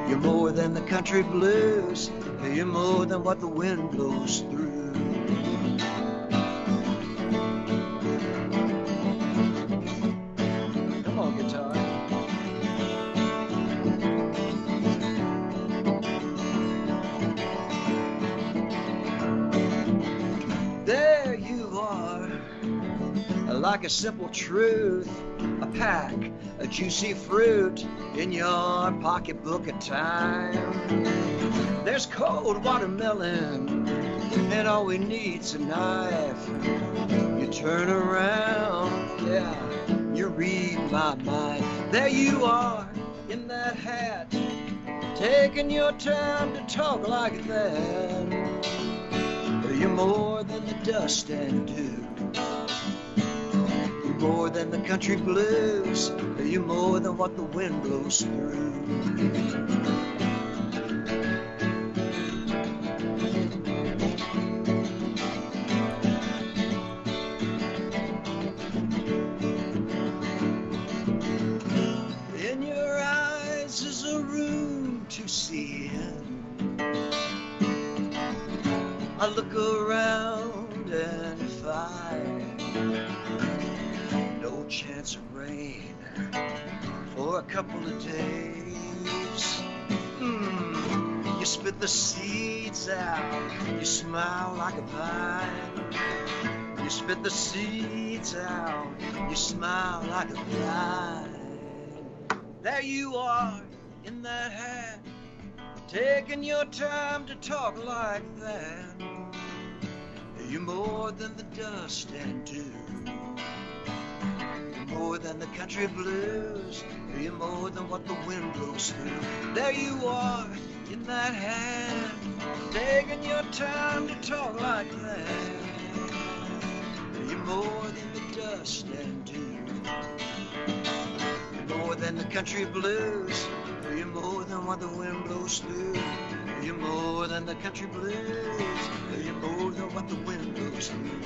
You're more than the country blues. You're more than what the wind blows through. Come on, guitar. There you are, like a simple truth, a pack, a juicy fruit in your pocketbook of time. There's cold watermelon, and all we need's a knife. You turn around, yeah, you read my mind. There you are in that hat, taking your time to talk like that. You're more than the dust and dew. You're more than the country blues. You're more than what the wind blows through. In your eyes is a room to see in. I look around and find no chance of rain for a couple of days. You spit the seeds out, you smile like a pine. You spit the seeds out, you smile like a pine. There you are in that hat, taking your time to talk like that. You're more than the dust and dew. You're more than the country blues. You're more than what the wind blows through. There you are in that hat, taking your time to talk like that. You're more than the dust and dew. You're more than the country blues. You're more than what the wind blows through. You're more than the country blues. You're more than what the wind blows through.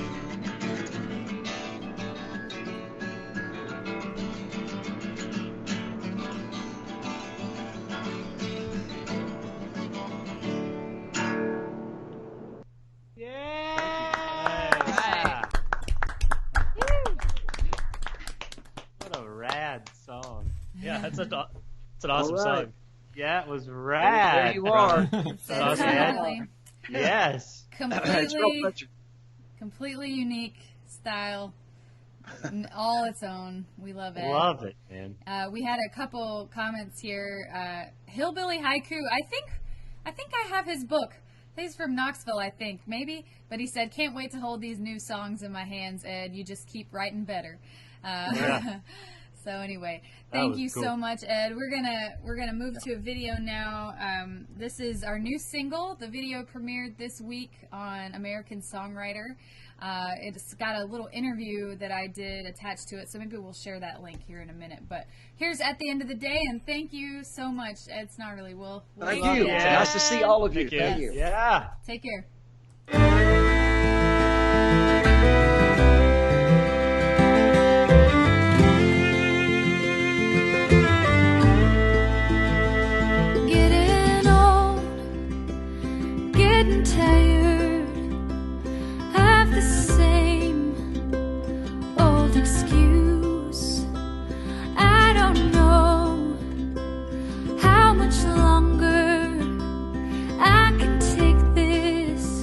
Yeah! What a rad song. Yeah, that's an awesome All right. song. Yeah, it was rad. There you are. That's Ed. really Yes. It's real pleasure. completely unique style, all its own. We love it. Love it, man. We had a couple comments here. Hillbilly Haiku. I think I have his book. He's from Knoxville, I think, maybe. But he said, "Can't wait to hold these new songs in my hands, Ed. You just keep writing better." Yeah. So anyway, That thank was you cool. so much, Ed. We're gonna move to a video now. This is our new single. The video premiered this week on American Songwriter. It's got a little interview that I did attached to it, so maybe we'll share that link here in a minute. But here's At the End of the Day, and thank you so much, Ed Snodderly. We'll Thank see you. Yeah. Nice to see all of you. Thank you. Thank you. Yeah. Take care. Getting old, getting tired of the same old excuse. I don't know how much longer I can take this.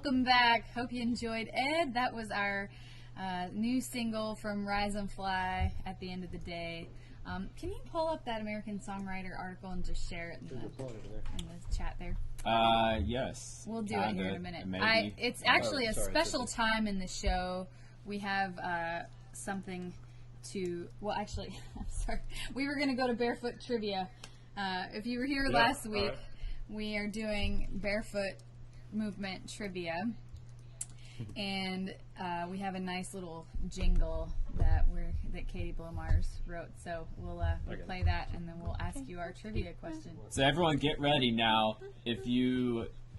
Welcome back. Hope you enjoyed Ed. That was our new single from Rise and Fly at the end of the day. Can you pull up that American Songwriter article and just share it in the chat there? Yes. We'll do it here in a minute. Maybe. It's actually a special time in the show. We have something to... Well, actually, I'm sorry. We were going to go to Barefoot Trivia. If you were here last week, we are doing Barefoot Movement Trivia. And we have a nice little jingle that Katie Blomars wrote. So we'll play that, and then we'll ask you our trivia question. So everyone get ready now.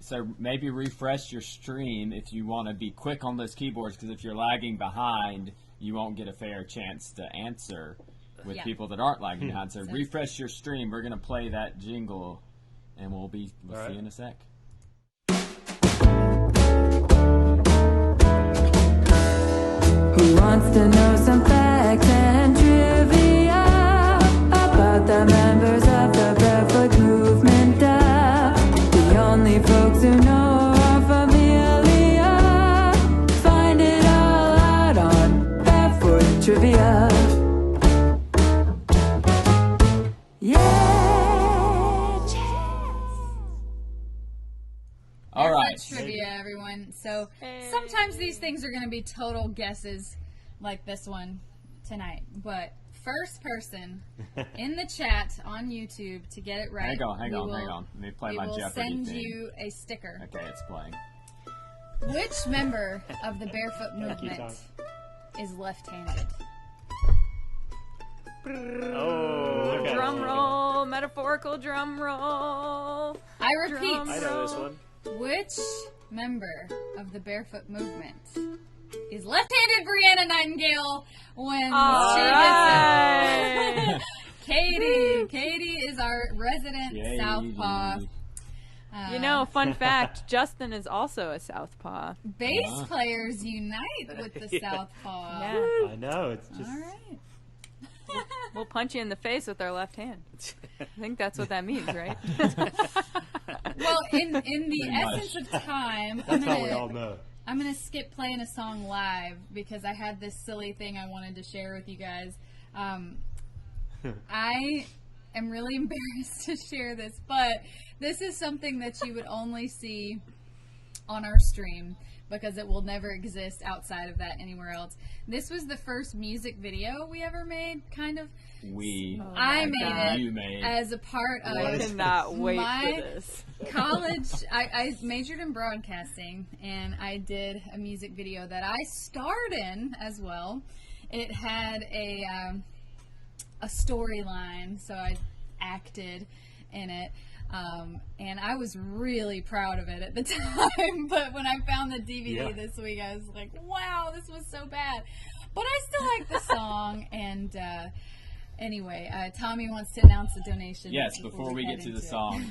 So maybe refresh your stream if you want to be quick on those keyboards, because if you're lagging behind, you won't get a fair chance to answer with people that aren't lagging behind. So refresh your stream. We're going to play that jingle, and we'll see you in a sec. Who wants to know some facts and trivia about the members of the Barefoot Movement? The only folks who know are familiar. Find it all out on Barefoot Trivia. All right. Trivia, everyone. So sometimes these things are going to be total guesses like this one tonight. But first person in the chat on YouTube to get it right. Hang on. Let me play my Jeopardy thing. We will send you a sticker. Okay, it's playing. Which member of the Barefoot Movement is left-handed? Oh, drum roll, metaphorical drum roll. I repeat. I know this one. Which member of the Barefoot Movement is left-handed Brianna Nightingale when she gets it? Katie. Katie is our resident southpaw. Fun fact, Justin is also a southpaw. Bass players unite with the southpaw. Yeah. I know, it's just... All right. We'll punch you in the face with our left hand. I think that's what that means, right? Well, in the essence of time, That's how we all know. I'm going to skip playing a song live because I had this silly thing I wanted to share with you guys. I am really embarrassed to share this, but this is something that you would only see on our stream because it will never exist outside of that anywhere else. This was the first music video we ever made, kind of. I made it as a part of I cannot wait my for this. college. I majored in broadcasting, and I did a music video that I starred in as well. It had a storyline, so I acted in it. And I was really proud of it at the time, but when I found the DVD this week, I was like, wow, this was so bad. But I still like the song, and anyway, Tommy wants to announce the donation. Yes, before we get to the song.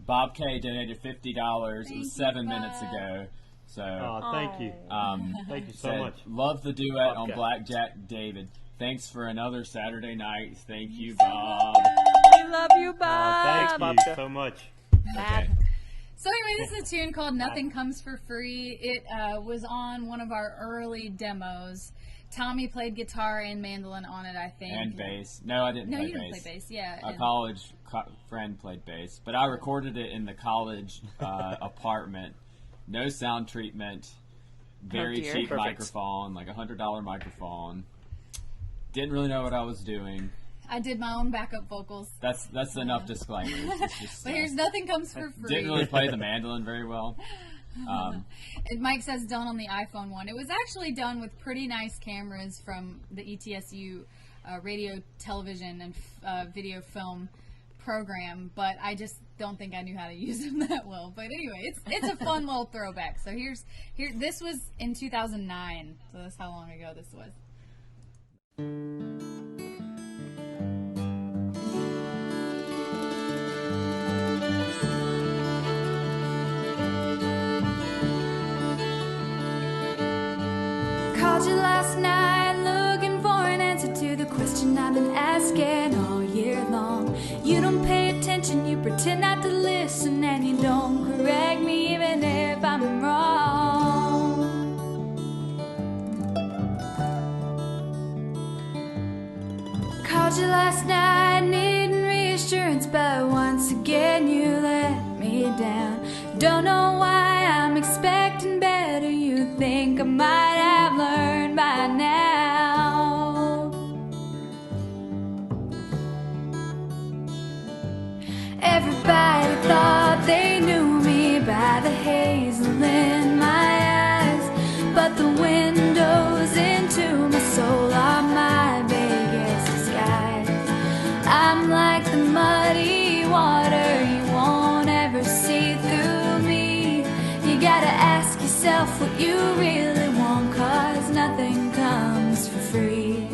Bob K donated $50. It was 7 minutes ago. So, thank you. Thank you so much. Love the duet on Blackjack David. Thanks for another Saturday night. Thank you, Bob. We love you, Bob. Thank you so much. Okay. So anyway, this is a tune called Nothing Comes for Free. It was on one of our early demos. Tommy played guitar and mandolin on it, I think. And bass. No, I didn't play bass. No, you didn't play bass, yeah. A college friend played bass. But I recorded it in the college apartment. No sound treatment. Very cheap microphone, like $100 microphone. Didn't really know what I was doing. I did my own backup vocals. That's enough disclaimers. It's just, but here's Nothing Comes for Free. Didn't really play the mandolin very well. And Mike says done on the iPhone one. It was actually done with pretty nice cameras from the ETSU radio, television, and video film program, but I just don't think I knew how to use them that well. But anyway, it's a fun little throwback. So here. This was in 2009, so that's how long ago this was. Called you last night looking for an answer to the question I've been asking all year long. You don't pay attention, you pretend not to listen, and you don't correct me even if I'm wrong. again you let me down. Don't know why I'm expecting better. You think I might have learned by now. Everybody thought they knew me by the hazel in my eyes, but the windows into my soul are my biggest disguise. I'm like the muddy water, you won't ever see through me. You gotta ask yourself what you really want, 'cause nothing comes for free.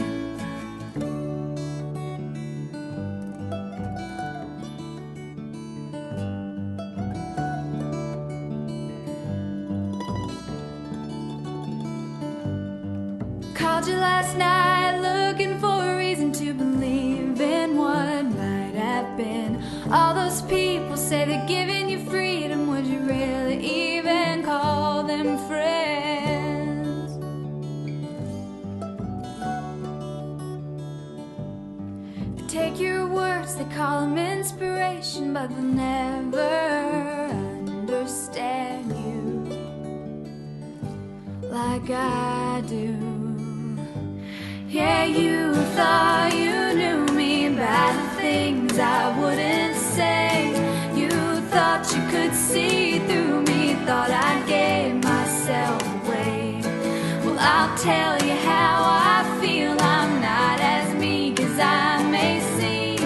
Called you last night looking for a reason to believe in what might have been. All those people say they're giving you freedom. Would you really even call them friends? They take your words, they call them inspiration, but they'll never understand you like I do. Yeah, you thought you knew me by the things I wouldn't say. You thought you could see through me, thought I gave myself away. Well, I'll tell you how I feel. I'm not as meek as I may seem.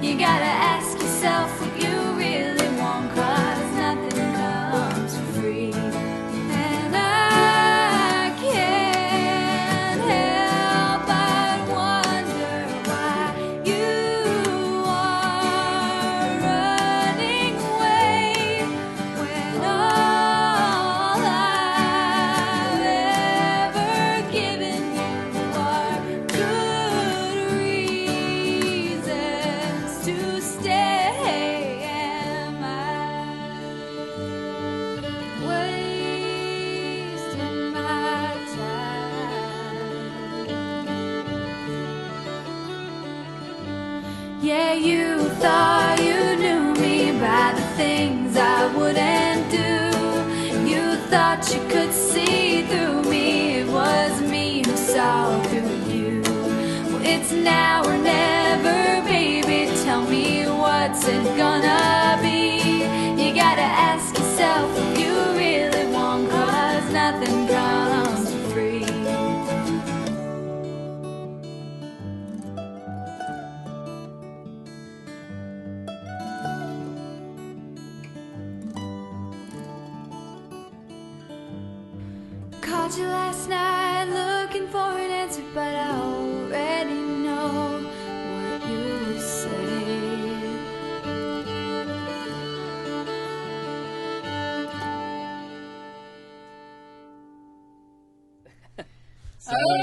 You gotta ask yourself what you really want, 'cause nothing comes for free. And I can't help but wonder why you are running away when all I've ever given you are good reasons to stay. Am I wasting my time? Yeah, you thought you knew me by the things I wouldn't do. You thought you could see through me. It was me who saw through you. Well, it's now or never, baby. Tell me, what's it gonna be? You gotta ask yourself what you really want, 'cause nothing comes for free. Called you last night looking for an answer, but I already know what you will say.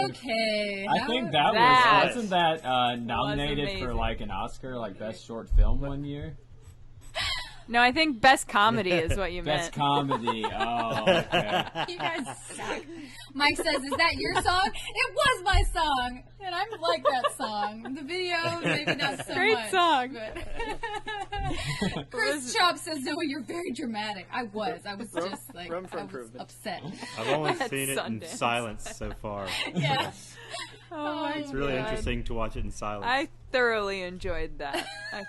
Okay. I think that That wasn't that nominated for amazing. like an Oscar, like best short film one year. No, I think best comedy is what you Best meant. comedy. Oh, okay. You guys suck. Mike says, "Is that your song?" It was my song, and I like that song. The video, maybe not so Great much. song. But Chris Chop says, "No, you're very dramatic." I was just like, room for I was improvement. upset. I've only At seen it in Sundance. silence so far. Yeah. Oh my It's really God. interesting to watch it in silence. I thoroughly enjoyed that. I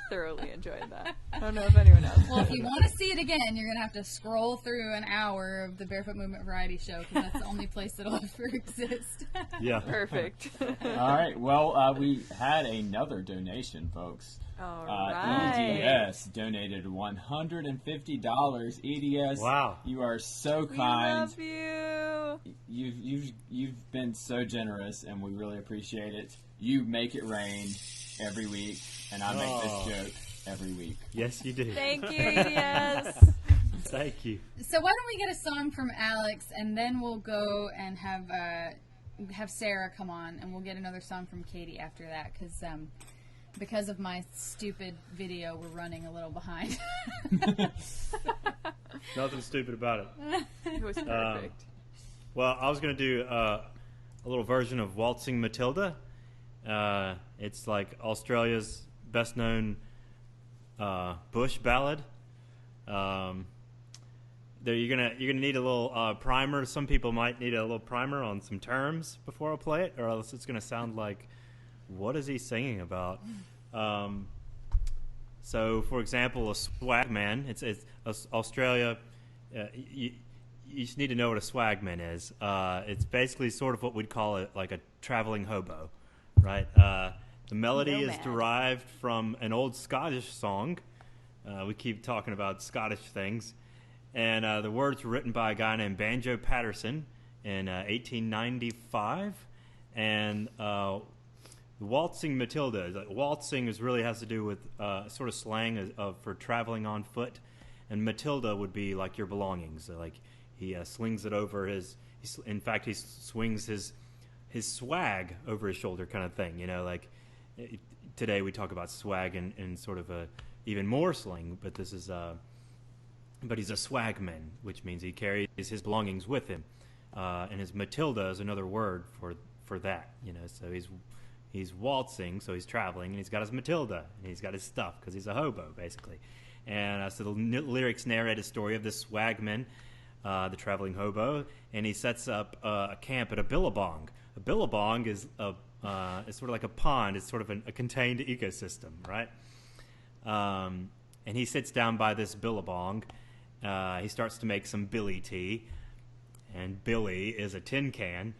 don't know if anyone else. Well, if you want to see it again, you're going to have to scroll through an hour of the Barefoot Movement Variety Show, because that's the only place it'll ever exist. Yeah. Perfect. All right. Well, we had another donation, folks. All right. EDS donated $150. EDS, Wow. you are so We kind. love you. You've been so generous, and we really appreciate it. You make it rain every week, and I make this joke every week. Yes, you do. Thank you, EDS. Thank you. So why don't we get a song from Alex, and then we'll go and have Sarah come on, and we'll get another song from Katie after that, because of my stupid video, we're running a little behind. Nothing stupid about it. It was perfect. Well, I was going to do a little version of Waltzing Matilda. It's like Australia's best known bush ballad. There, you're gonna need a little primer. Some people might need a little primer on some terms before I play it, or else it's gonna sound like, what is he singing about? So, for example, a swagman. It's Australia. You just need to know what a swagman is. It's basically sort of what we'd call it, like a traveling hobo, right? The melody is derived from an old Scottish song. We keep talking about Scottish things. And the words were written by a guy named Banjo Patterson in 1895. And the waltzing Matilda. Waltzing really has to do with sort of slang for traveling on foot. And Matilda would be like your belongings. So like he slings it over his... in fact, he swings his swag over his shoulder kind of thing. You know, like today we talk about swag in sort of a even more slang. But this is... But he's a swagman, which means he carries his belongings with him, and his Matilda is another word for that. You know, so he's waltzing, so he's traveling, and he's got his Matilda, and he's got his stuff because he's a hobo, basically. And so the lyrics narrate a story of this swagman, the traveling hobo, and he sets up a camp at a billabong. A billabong is sort of like a pond. It's sort of a contained ecosystem, right? And he sits down by this billabong. He starts to make some billy tea, and billy is a tin can.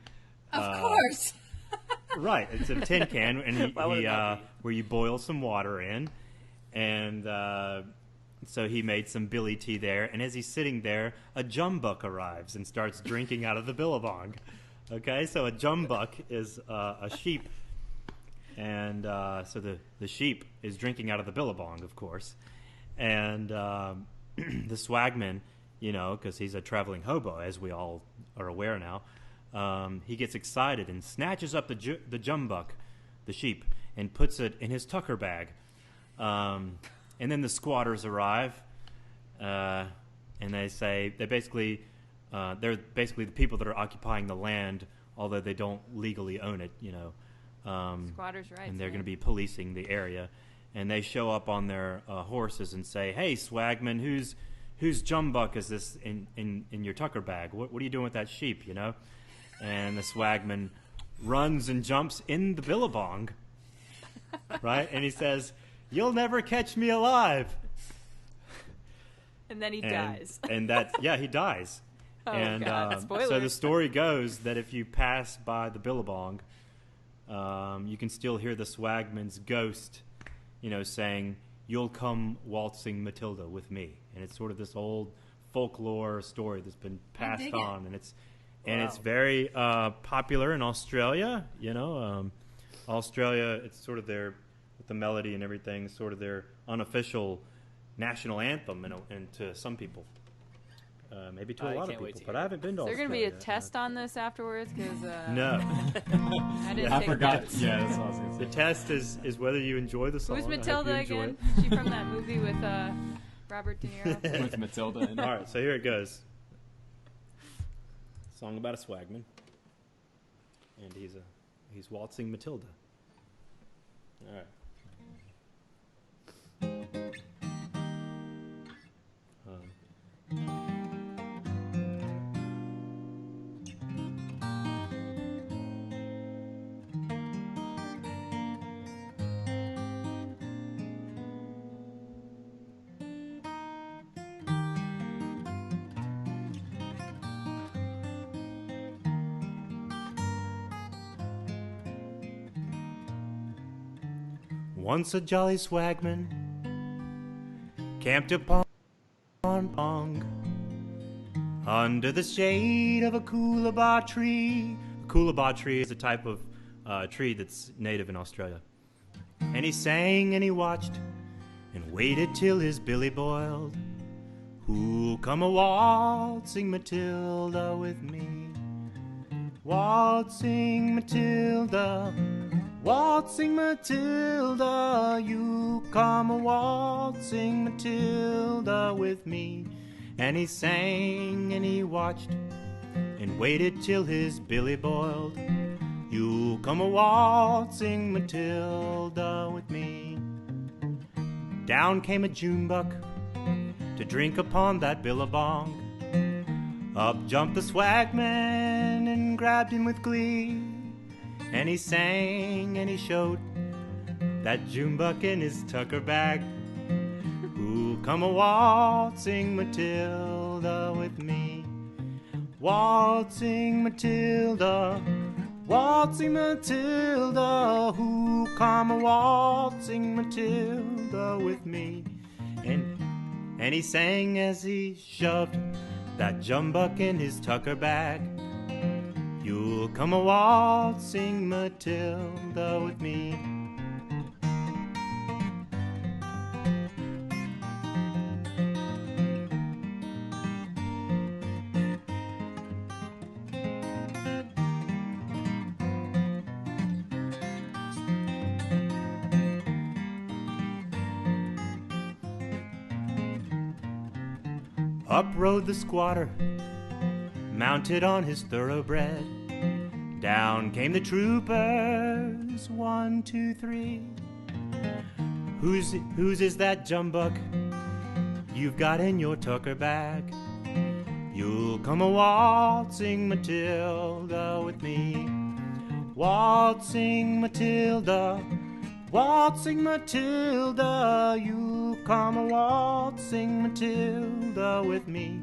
Of course. Right, it's a tin can, and where you boil some water in, and so he made some billy tea there. And as he's sitting there, a jumbuck arrives and starts drinking out of the billabong. Okay, so a jumbuck is a sheep, and so the sheep is drinking out of the billabong, of course, and. The swagman, you know, because he's a traveling hobo, as we all are aware now, he gets excited and snatches up the jumbuck, the sheep, and puts it in his tucker bag. And then the squatters arrive, and they're basically the people that are occupying the land, although they don't legally own it, you know. Squatters' rights. And they're going to be policing the area. And they show up on their horses and say, "Hey, swagman, whose jumbuck is this in your tucker bag? What are you doing with that sheep, you know?" And the swagman runs and jumps in the billabong, right? And he says, "You'll never catch me alive." And then he dies. And he dies. Oh, and God, spoilers. So the story goes that if you pass by the billabong, you can still hear the swagman's ghost, you know, saying, "You'll come waltzing Matilda with me." And it's sort of this old folklore story that's been passed on, and it's very popular in Australia. You know, Australia, it's sort of their, with the melody and everything, sort of their unofficial national anthem, and to some people. Maybe to a lot of people, but I haven't been to Australia. Is there going to be a test on this afterwards? Because no. I didn't I take forgot. notes. Yeah, that's what I was going to say. The test is whether you enjoy the song. Who's Matilda again? She from that movie with Robert De Niro? With Matilda in it. All right, so here it goes. Song about a swagman, and he's waltzing Matilda. All right. Once a jolly swagman camped upon Pong under the shade of a coolabah tree. A coolabah tree is a type of tree that's native in Australia. And he sang and he watched and waited till his billy boiled. Who'll come a waltzing Matilda with me? Waltzing Matilda, waltzing Matilda, you come a waltzing Matilda with me. And he sang and he watched and waited till his billy boiled. You come a waltzing Matilda with me. Down came a June buck to drink upon that billabong. Up jumped the swagman and grabbed him with glee. And he sang and he showed that June buck in his tucker bag. Who'll come a waltzing Matilda with me? Waltzing Matilda, waltzing Matilda, who'll come a waltzing Matilda with me? And he sang as he shoved that jumbuck in his tucker bag. You'll come a waltzing Matilda with me. Up rode the squatter, mounted on his thoroughbred. Down came the troopers, 1, 2, 3. Whose is that jumbuck you've got in your tucker bag? You'll come a waltzing Matilda with me. Waltzing Matilda, waltzing Matilda, you come a waltzing Matilda with me.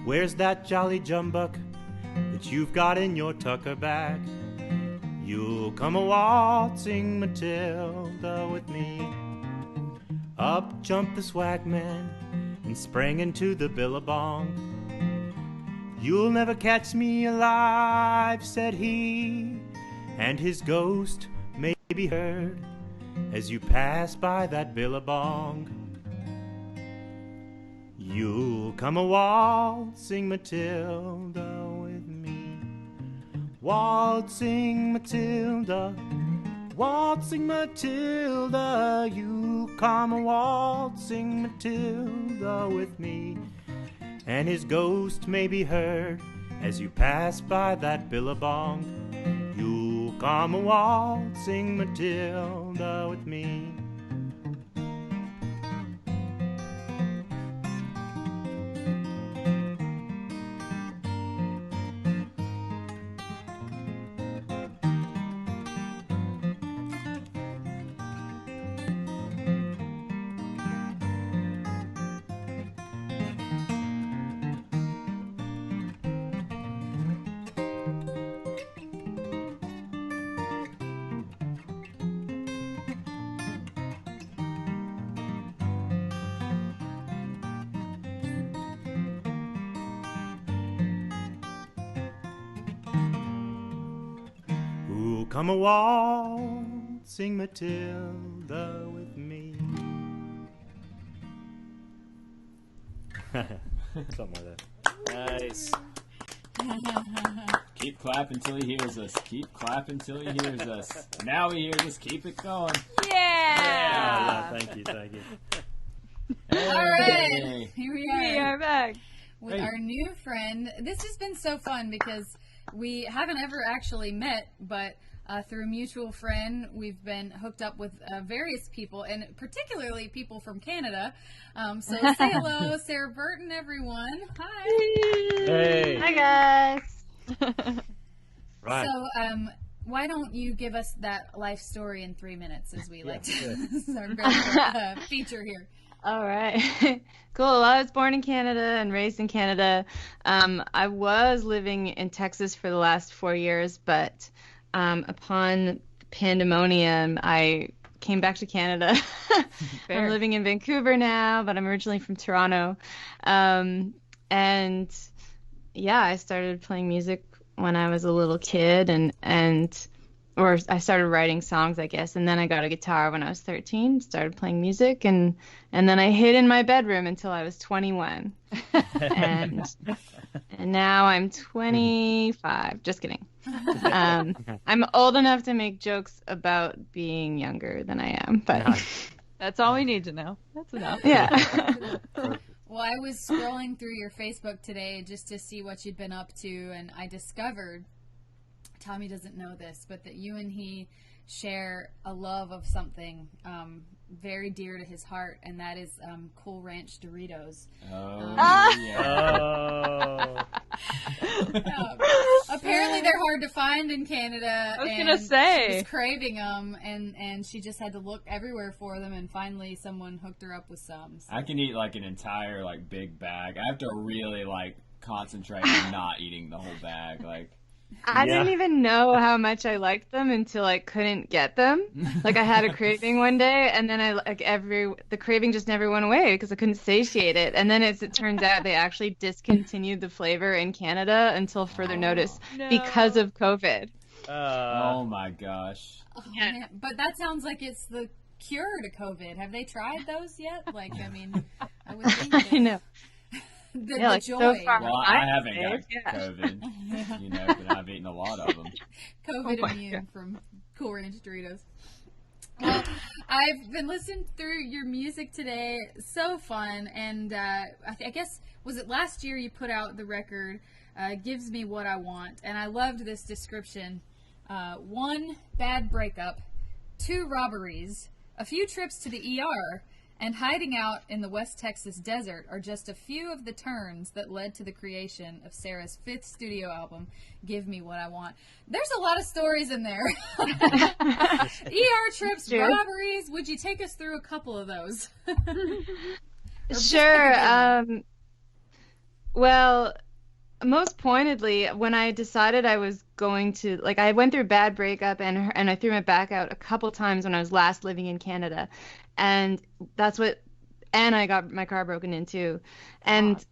Where's that jolly jumbuck that you've got in your tucker bag? You'll come a waltzing Matilda with me. Up jumped the swagman and sprang into the billabong. You'll never catch me alive, said he, and his ghost may be heard as you pass by that billabong. You'll come a waltzing Matilda with me. Waltzing Matilda, waltzing Matilda, you'll come a waltzing Matilda with me. And his ghost may be heard as you pass by that billabong. You'll come a waltzing Matilda with me. Come a waltzing Matilda with me. Something like that. Nice. Keep clapping until he hears us. Keep clapping until he hears us. Now he hears us. Keep it going. Yeah. Thank you. Hey. All right, here we We are back. with our new friend. This has been so fun because we haven't ever actually met, but through a mutual friend, we've been hooked up with various people, and particularly people from Canada. So say hello, Sarah Burton, everyone. Hi. Hey. Hi, guys. Right. So why don't you give us that life story in 3 minutes, as we like to. This is our very feature here. All right. Cool. Well, I was born in Canada and raised in Canada. I was living in Texas for the last 4 years, but upon pandemonium, I came back to Canada. I'm living in Vancouver now, but I'm originally from Toronto. And yeah, I started playing music when I was a little kid, or I started writing songs, I guess, and then I got a guitar when I was 13, started playing music, and then I hid in my bedroom until I was 21. and now I'm 25. Just kidding. I'm old enough to make jokes about being younger than I am, but that's all we need to know. That's enough. Yeah. Well, I was scrolling through your Facebook today just to see what you'd been up to, and I discovered, Tommy doesn't know this, but that you and he share a love of something very dear to his heart, and that is Cool Ranch Doritos. Apparently they're hard to find in Canada. I was gonna say. She was craving them, and she just had to look everywhere for them, and finally someone hooked her up with some. So. I can eat like an entire like big bag. I have to really like concentrate on not eating the whole bag. Like I didn't even know how much I liked them until I couldn't get them. Like I had a craving one day, and then the craving just never went away because I couldn't satiate it. And then as it turns out, they actually discontinued the flavor in Canada until further notice because of COVID. Oh my gosh! Oh, man. But that sounds like it's the cure to COVID. Have they tried those yet? Like, I mean, I would think. I know. The joy. So far, well, I haven't got COVID, but I've eaten a lot of them. COVID immune from Cool Ranch Doritos. Well, I've been listening through your music today. So fun. And I guess, was it last year you put out the record, Gives Me What I Want? And I loved this description. 1 bad breakup, 2 robberies, a few trips to the ER, and hiding out in the West Texas desert are just a few of the turns that led to the creation of Sarah's 5th studio album, Give Me What I Want. There's a lot of stories in there. ER trips, robberies. Would you take us through a couple of those? Sure. Well, most pointedly, when I decided I was going to, like, I went through a bad breakup and I threw my back out a couple times when I was last living in Canada. And I got my car broken into. And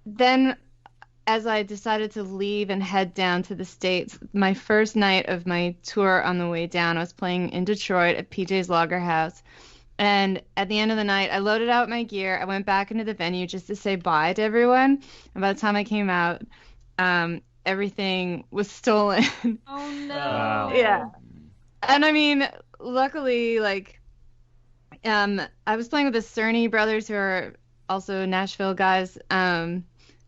then as I decided to leave and head down to the States, my first night of my tour on the way down, I was playing in Detroit at PJ's Lager House. And at the end of the night, I loaded out my gear. I went back into the venue just to say bye to everyone. And by the time I came out, everything was stolen. Oh, no. Wow. Yeah. And I mean, luckily, like, I was playing with the Cerny brothers, who are also Nashville guys, that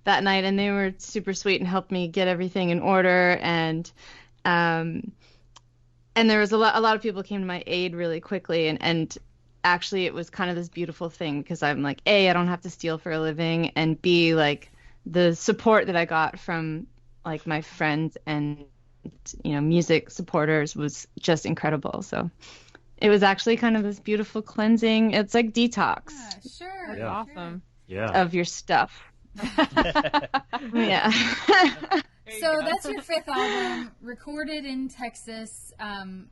night, and they were super sweet and helped me get everything in order. And there was a lot of people came to my aid really quickly, and actually it was kind of this beautiful thing because I'm like, A, I don't have to steal for a living, and B, like the support that I got from like my friends and music supporters was just incredible. So it was actually kind of this beautiful cleansing. It's like detox. Yeah, sure. That's awesome. Yeah. Of your stuff. Yeah. So that's your 5th album, recorded in Texas.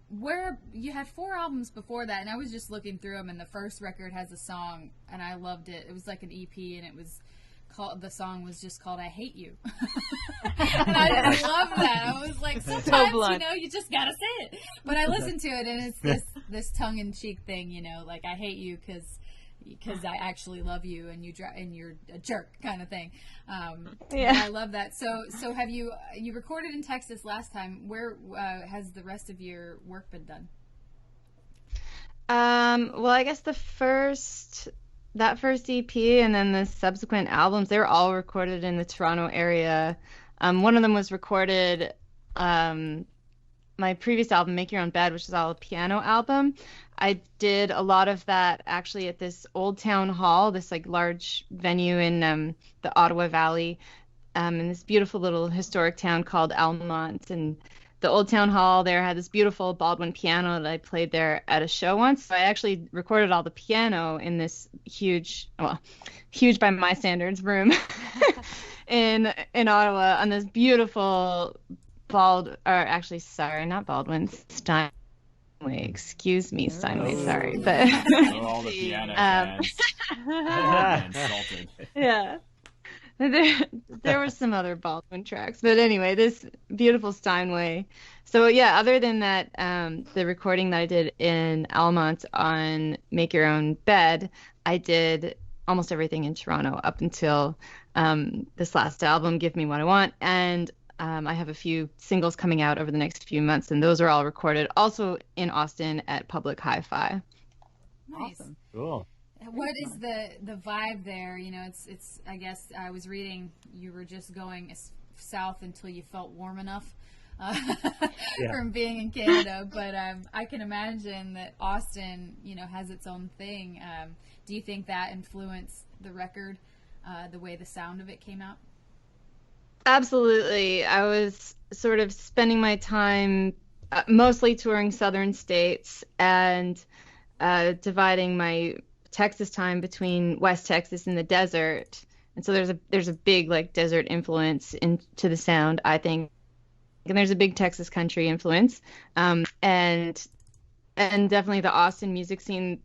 Where you had 4 albums before that, and I was just looking through them, and the first record has a song, and I loved it. It was like an EP, and it was called. The song was just called "I Hate You," and I just love that. I was like, sometimes you just gotta say it. But I listened to it, and it's this tongue-in-cheek thing, like I hate you because I actually love you and you're a jerk kind of thing. I love that. So have you recorded in Texas last time? Where has the rest of your work been done? Well, I guess that first EP and then the subsequent albums, they were all recorded in the Toronto area. One of them was recorded, my previous album, Make Your Own Bed, which is all a piano album. I did a lot of that actually at this old town hall, this like large venue in the Ottawa Valley, in this beautiful little historic town called Almont. And the old town hall there had this beautiful Baldwin piano that I played there at a show once. So I actually recorded all the piano in this huge by my standards, room in Ottawa on this beautiful Steinway. Excuse me, Steinway. Sorry, but all the piano fans insulted. Yeah. There were some other Baldwin tracks, but anyway, this beautiful Steinway. So yeah, other than that, the recording that I did in Almont on Make Your Own Bed, I did almost everything in Toronto up until this last album, Give Me What I Want, and I have a few singles coming out over the next few months, and those are all recorded also in Austin at Public Hi-Fi. Nice. Awesome. Cool. What is the vibe there? It's. I guess I was reading you were just going south until you felt warm enough. from being in Canada. But I can imagine that Austin, has its own thing. Do you think that influenced the record, the way the sound of it came out? Absolutely. I was sort of spending my time mostly touring southern states and dividing my Texas time between West Texas and the desert. And so there's a big like desert influence into the sound, I think. And there's a big Texas country influence. And definitely the Austin music scene,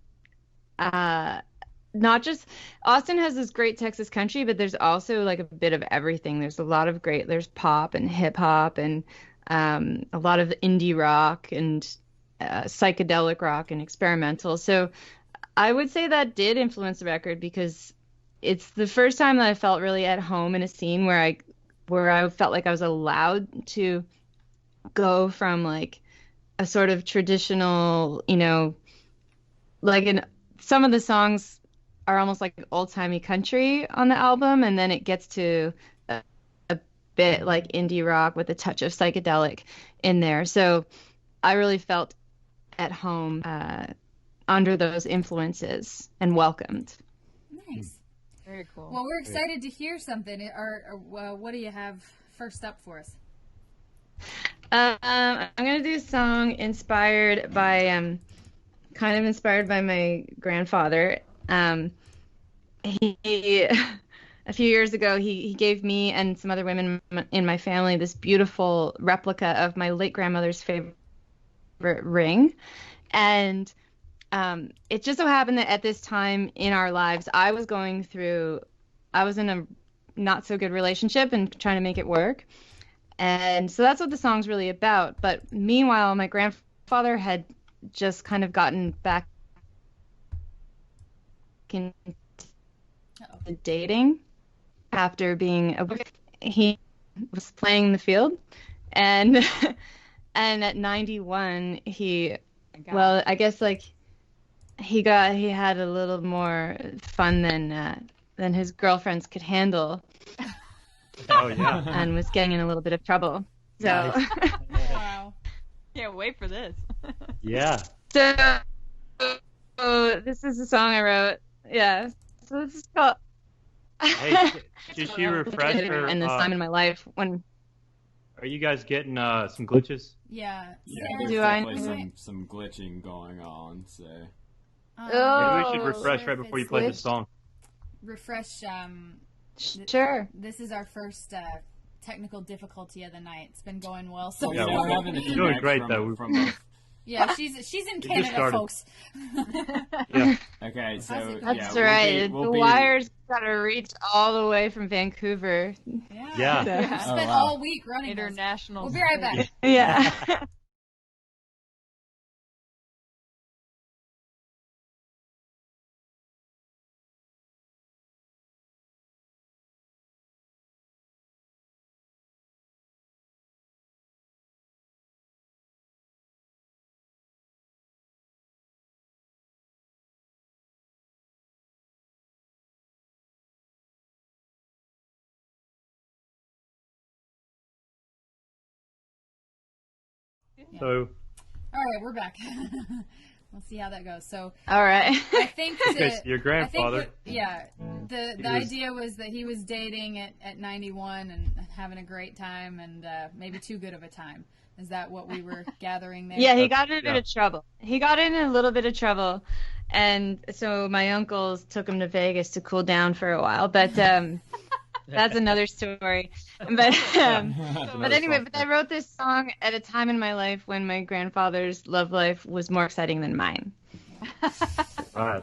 not just Austin has this great Texas country, but there's also like a bit of everything. There's a lot of there's pop and hip hop and a lot of indie rock and psychedelic rock and experimental. So I would say that did influence the record because it's the first time that I felt really at home in a scene where I felt like I was allowed to go from like a sort of traditional, like in some of the songs are almost like old-timey country on the album, and then it gets to a bit like indie rock with a touch of psychedelic in there. So I really felt at home under those influences and welcomed. Nice. Very cool. Well, we're excited to hear something. What do you have first up for us? I'm going to do a song inspired by my grandfather. He a few years ago, he gave me and some other women in my family this beautiful replica of my late grandmother's favorite ring. And it just so happened that at this time in our lives, I was in a not so good relationship and trying to make it work. And so that's what the song's really about. But meanwhile, my grandfather had just kind of gotten back into dating after being he was playing the field, and at 91 I guess like he had a little more fun than his girlfriends could handle. Oh yeah. And was getting in a little bit of trouble. So Nice. Wow. Can't wait for this. Yeah. So this is a song I wrote. Yeah. So this is called. Hey, did she refresh her? And this time in my life when. Are you guys getting some glitches? Yeah. There's Do I- definitely some glitching going on. So. Maybe we should refresh right before you play the song. Refresh. Sure. This is our first technical difficulty of the night. It's been going well so Yeah, far. you're doing great though. Yeah, she's in Canada, started. folks. Yeah. Okay, so That's yeah, right. We'll the be, wires got to reach all the way from Vancouver. Yeah. We spent all week running those. International. We'll be right back. Yeah. So. All right, we're back. We'll see how that goes. So, All right. I think Because your grandfather. The idea was that he was dating at 91 and having a great time and maybe too good of a time. Is that what we were gathering there? Yeah, he got in a bit of trouble. He got in a little bit of trouble, and so my uncles took him to Vegas to cool down for a while. But that's another story. But anyway, but I wrote this song at a time in my life when my grandfather's love life was more exciting than mine. All right.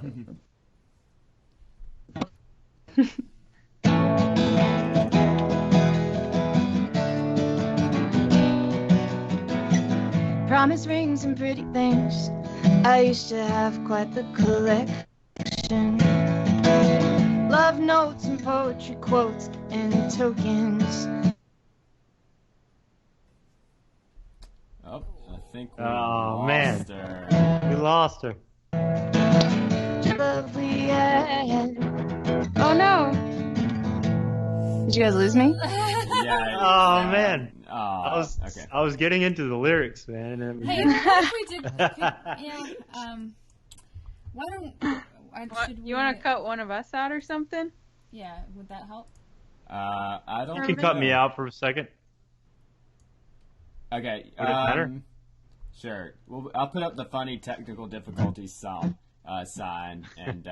Promise rings and pretty things. I used to have quite the collection. Love notes and poetry quotes and tokens. Oh, I think we Oh, lost man. her. We lost her. Love we had. Oh no! Did you guys lose me? Yeah. Oh man. Oh, okay. I was getting into the lyrics, man. And Hey, what if we did? Why don't? You want to cut one of us out or something? Yeah, would that help? I don't. You can cut me out for a second. Okay. Would it matter? Sure. Well, I'll put up the funny technical difficulties sign, and.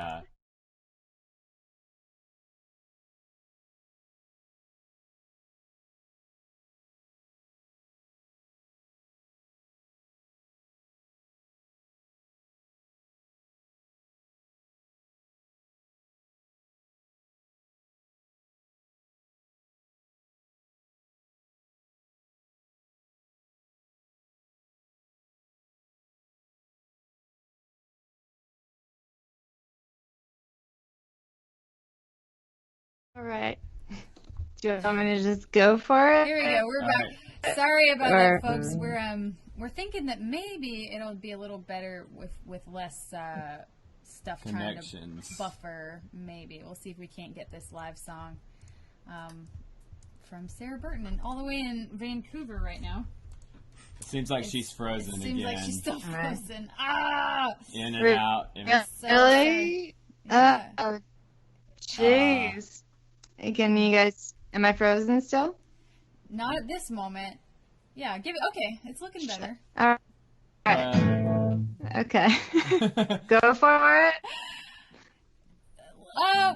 All right. Do you want me to just go for it? Here we go. We're back. Right. Sorry about that, folks. We're thinking that maybe it'll be a little better with less stuff trying to buffer. Maybe we'll see if we can't get this live song from Sarah Burton, and all the way in Vancouver right now. It seems like she's frozen again. Seems like she's still frozen. Ah! In and out. Really? Yeah. Jeez. Can you guys? Am I frozen still? Not at this moment. Yeah, give it. Okay, it's looking better. All right. Okay. Go for it.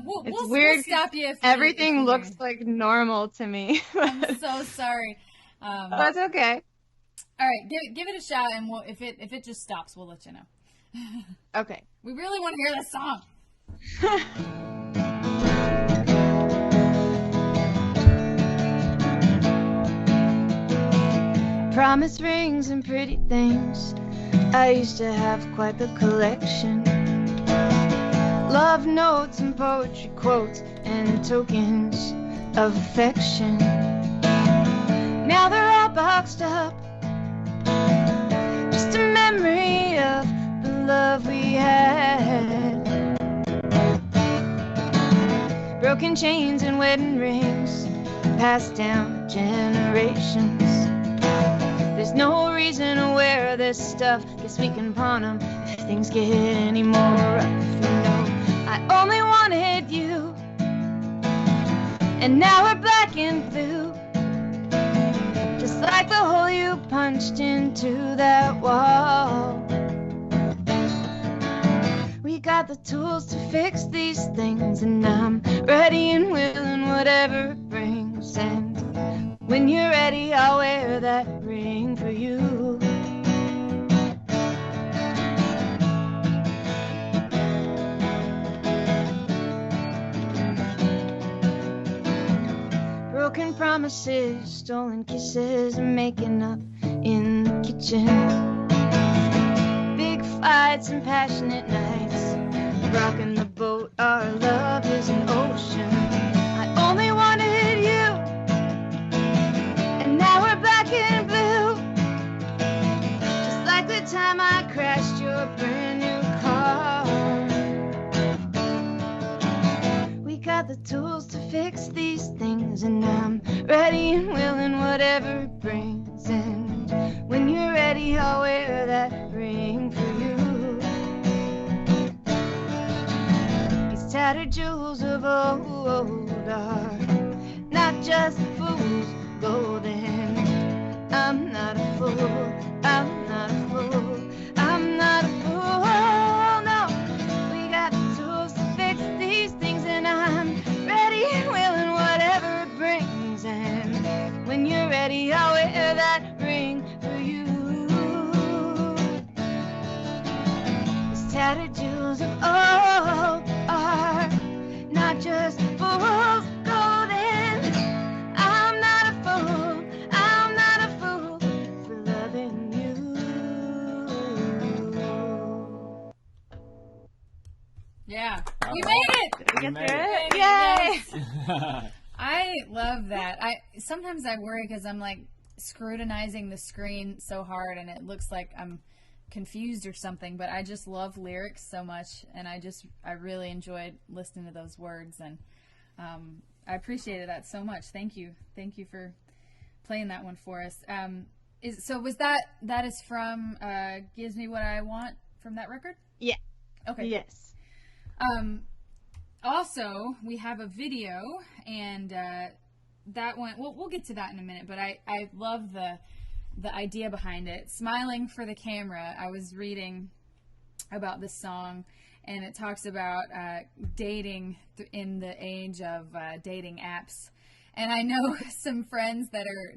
We'll weird. We'll stop you. If Everything looks like normal to me. I'm so sorry. That's okay. All right, give it a shot, and if it just stops, we'll let you know. Okay. We really want to hear this song. Promise rings and pretty things. I used to have quite the collection. Love notes and poetry quotes and tokens of affection. Now they're all boxed up, just a memory of the love we had. Broken chains and wedding rings passed down generations. There's no reason to wear this stuff, guess we can pawn them if things get any more rough. You know, I only wanted you, and now we're black and blue, just like the hole you punched into that wall. We got the tools to fix these things, and I'm ready and willing, whatever it brings. And when you're ready, I'll wear that ring for you. Broken promises, stolen kisses, making up in the kitchen. Big fights and passionate nights, rocking the boat, our love is an ocean. I only wanted you, and now we're black and blue, just like the time I crashed your brand new car. We got the tools to fix these things, and I'm ready and willing, whatever it brings. And when you're ready, I'll wear that ring for you. These tattered jewels of old are not just fools golden. I'm not a fool, I'm not a fool, I'm not a fool, no. We got the tools to fix these things, and I'm ready and willing, whatever it brings. And when you're ready, I'll wear that ring for you. These tattered jewels of old are not just fools golden. I'm not a fool, I'm not a fool for loving you. Yeah, we made it. We made it. Yay! I love that. Sometimes I worry because I'm like scrutinizing the screen so hard, and it looks like I'm confused or something. But I just love lyrics so much, and I really enjoyed listening to those words, and I appreciated that so much. Thank you for playing that one for us. Was that is from Gives Me What I Want from that record? Yeah. Okay. Yes. Also, we have a video, and that one, we'll get to that in a minute, but I love the idea behind it. Smiling for the Camera. I was reading about this song, and it talks about dating in the age of dating apps. And I know some friends that are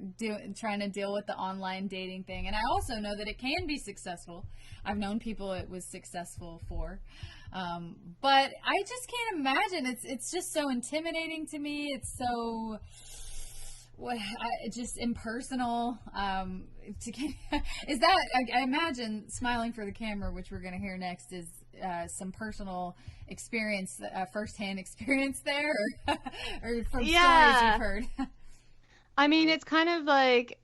trying to deal with the online dating thing. And I also know that it can be successful. I've known people it was successful for. But I just can't imagine. It's just so intimidating to me. It's so just impersonal. Is that, I imagine Smiling for the Camera, which we're going to hear next, is some personal experience, firsthand experience there, or from stories you've heard? I mean, it's kind of like,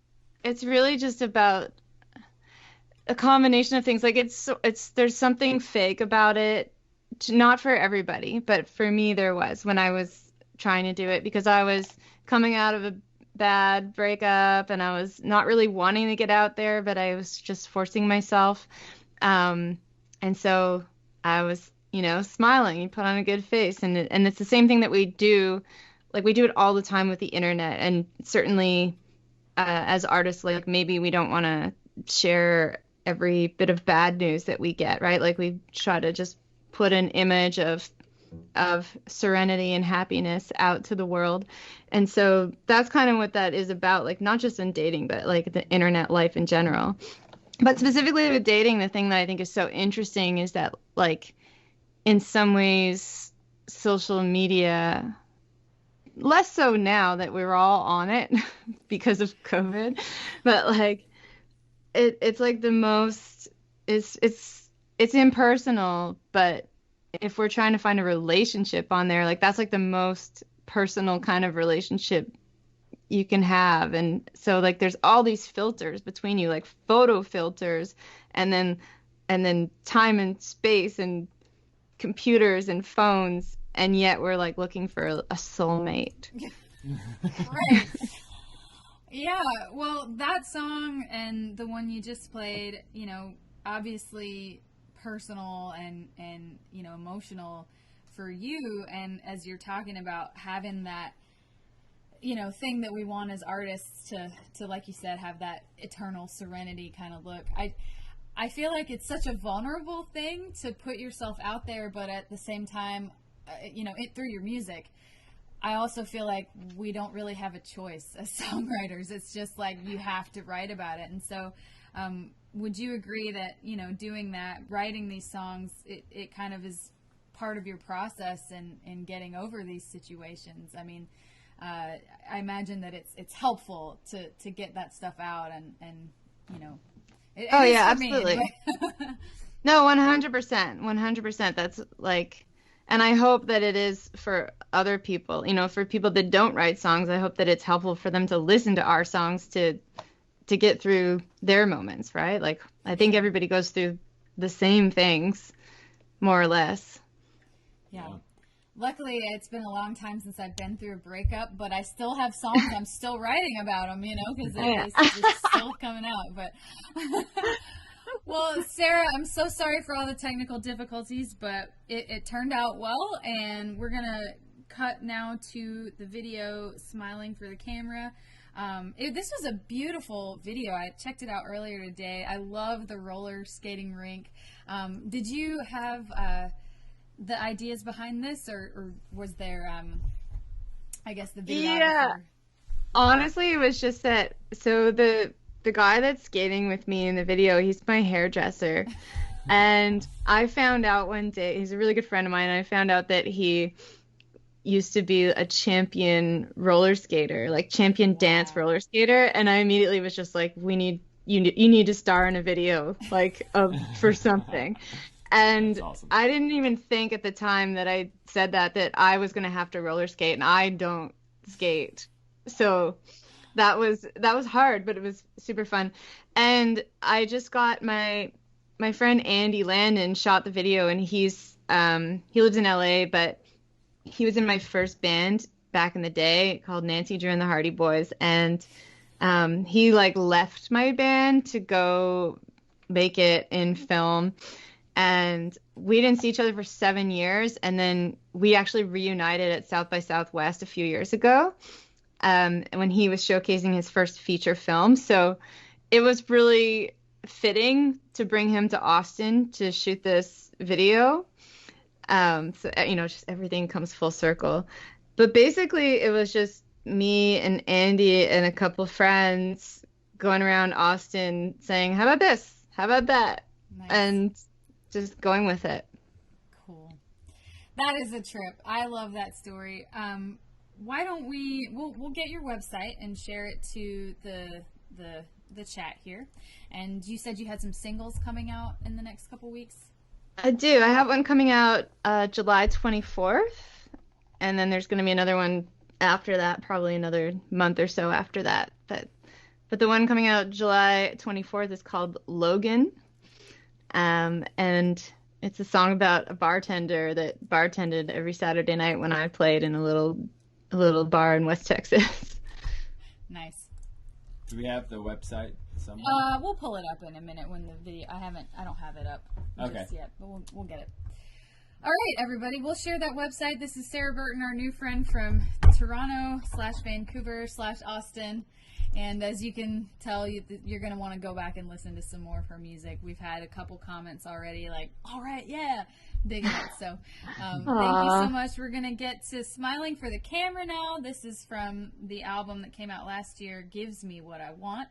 it's really just about a combination of things. Like there's something fake about it, not for everybody, but for me there was, when I was trying to do it, because I was coming out of a bad breakup and I was not really wanting to get out there, but I was just forcing myself. And so I was, smiling. You put on a good face, and it's the same thing that we do. Like, we do it all the time with the internet, and certainly as artists, like, maybe we don't want to share every bit of bad news that we get, right? Like, we try to just put an image of serenity and happiness out to the world. And so that's kind of what that is about, like, not just in dating, but like the internet life in general. But specifically with dating, the thing that I think is so interesting is that, like, in some ways, social media, less so now that we're all on it because of COVID, but like it's like the most, it's impersonal, but if we're trying to find a relationship on there, like, that's like the most personal kind of relationship you can have. And so, like, there's all these filters between you, like photo filters, and then time and space and computers and phones, and yet we're like looking for a soulmate. Right. Yeah, well, that song and the one you just played, obviously personal and emotional for you. And as you're talking about having that, thing that we want as artists to, like you said, have that eternal serenity kind of look. I feel like it's such a vulnerable thing to put yourself out there, but at the same time, through your music, I also feel like we don't really have a choice as songwriters. It's just like you have to write about it. And so would you agree that, doing that, writing these songs, it kind of is part of your process in getting over these situations? I mean, I imagine that it's helpful to get that stuff out and oh yeah, absolutely. No, 100%. That's like, and I hope that it is for other people, for people that don't write songs. I hope that it's helpful for them to listen to our songs to get through their moments, right? Like, I think everybody goes through the same things, more or less. Yeah. Luckily, it's been a long time since I've been through a breakup, but I still have songs I'm still writing about them, because it's still coming out. But well, Sarah, I'm so sorry for all the technical difficulties, but it turned out well, and we're gonna cut now to the video, Smiling for the Camera. This was a beautiful video. I checked it out earlier today. I love the roller skating rink. Did you have the ideas behind this, or was there, I guess, the videographer? Yeah. Honestly, it was just that, so the guy that's skating with me in the video, he's my hairdresser. And I found out one day, he's a really good friend of mine, and I found out that he used to be a champion roller skater, like champion dance roller skater. And I immediately was just like, you need to star in a video, like, for something. And awesome. I didn't even think at the time that I said that I was going to have to roller skate, and I don't skate. So that was hard, but it was super fun. And I just got my friend Andy Landon shot the video, and he lives in LA, but he was in my first band back in the day called Nancy Drew and the Hardy Boys. And He like left my band to go make it in film, and we didn't see each other for 7 years, and then we actually reunited at South by Southwest a few years ago, when he was showcasing his first feature film. So it was really fitting to bring him to Austin to shoot this video. So just everything comes full circle. But basically, it was just me and Andy and a couple friends going around Austin saying, "How about this? How about that?" Nice. And just going with it. Cool. That is a trip. I love that story. Why don't we'll get your website and share it to the chat here. And you said you had some singles coming out in the next couple weeks? I do. I have one coming out July 24th, and then there's going to be another one after that, probably another month or so after that. But the one coming out July 24th is called Logan. And it's a song about a bartender that bartended every Saturday night when I played in a little bar in West Texas. Nice. Do we have the website somewhere? We'll pull it up in a minute when the video. I don't have it up just yet, but we'll get it. All right, everybody, we'll share that website. This is Sarah Burton, our new friend from Toronto/Vancouver/Austin. And as you can tell, you're going to want to go back and listen to some more of her music. We've had a couple comments already like, all right, yeah, digging it. So thank you so much. We're going to get to Smiling for the Camera now. This is from the album that came out last year, Gives Me What I Want.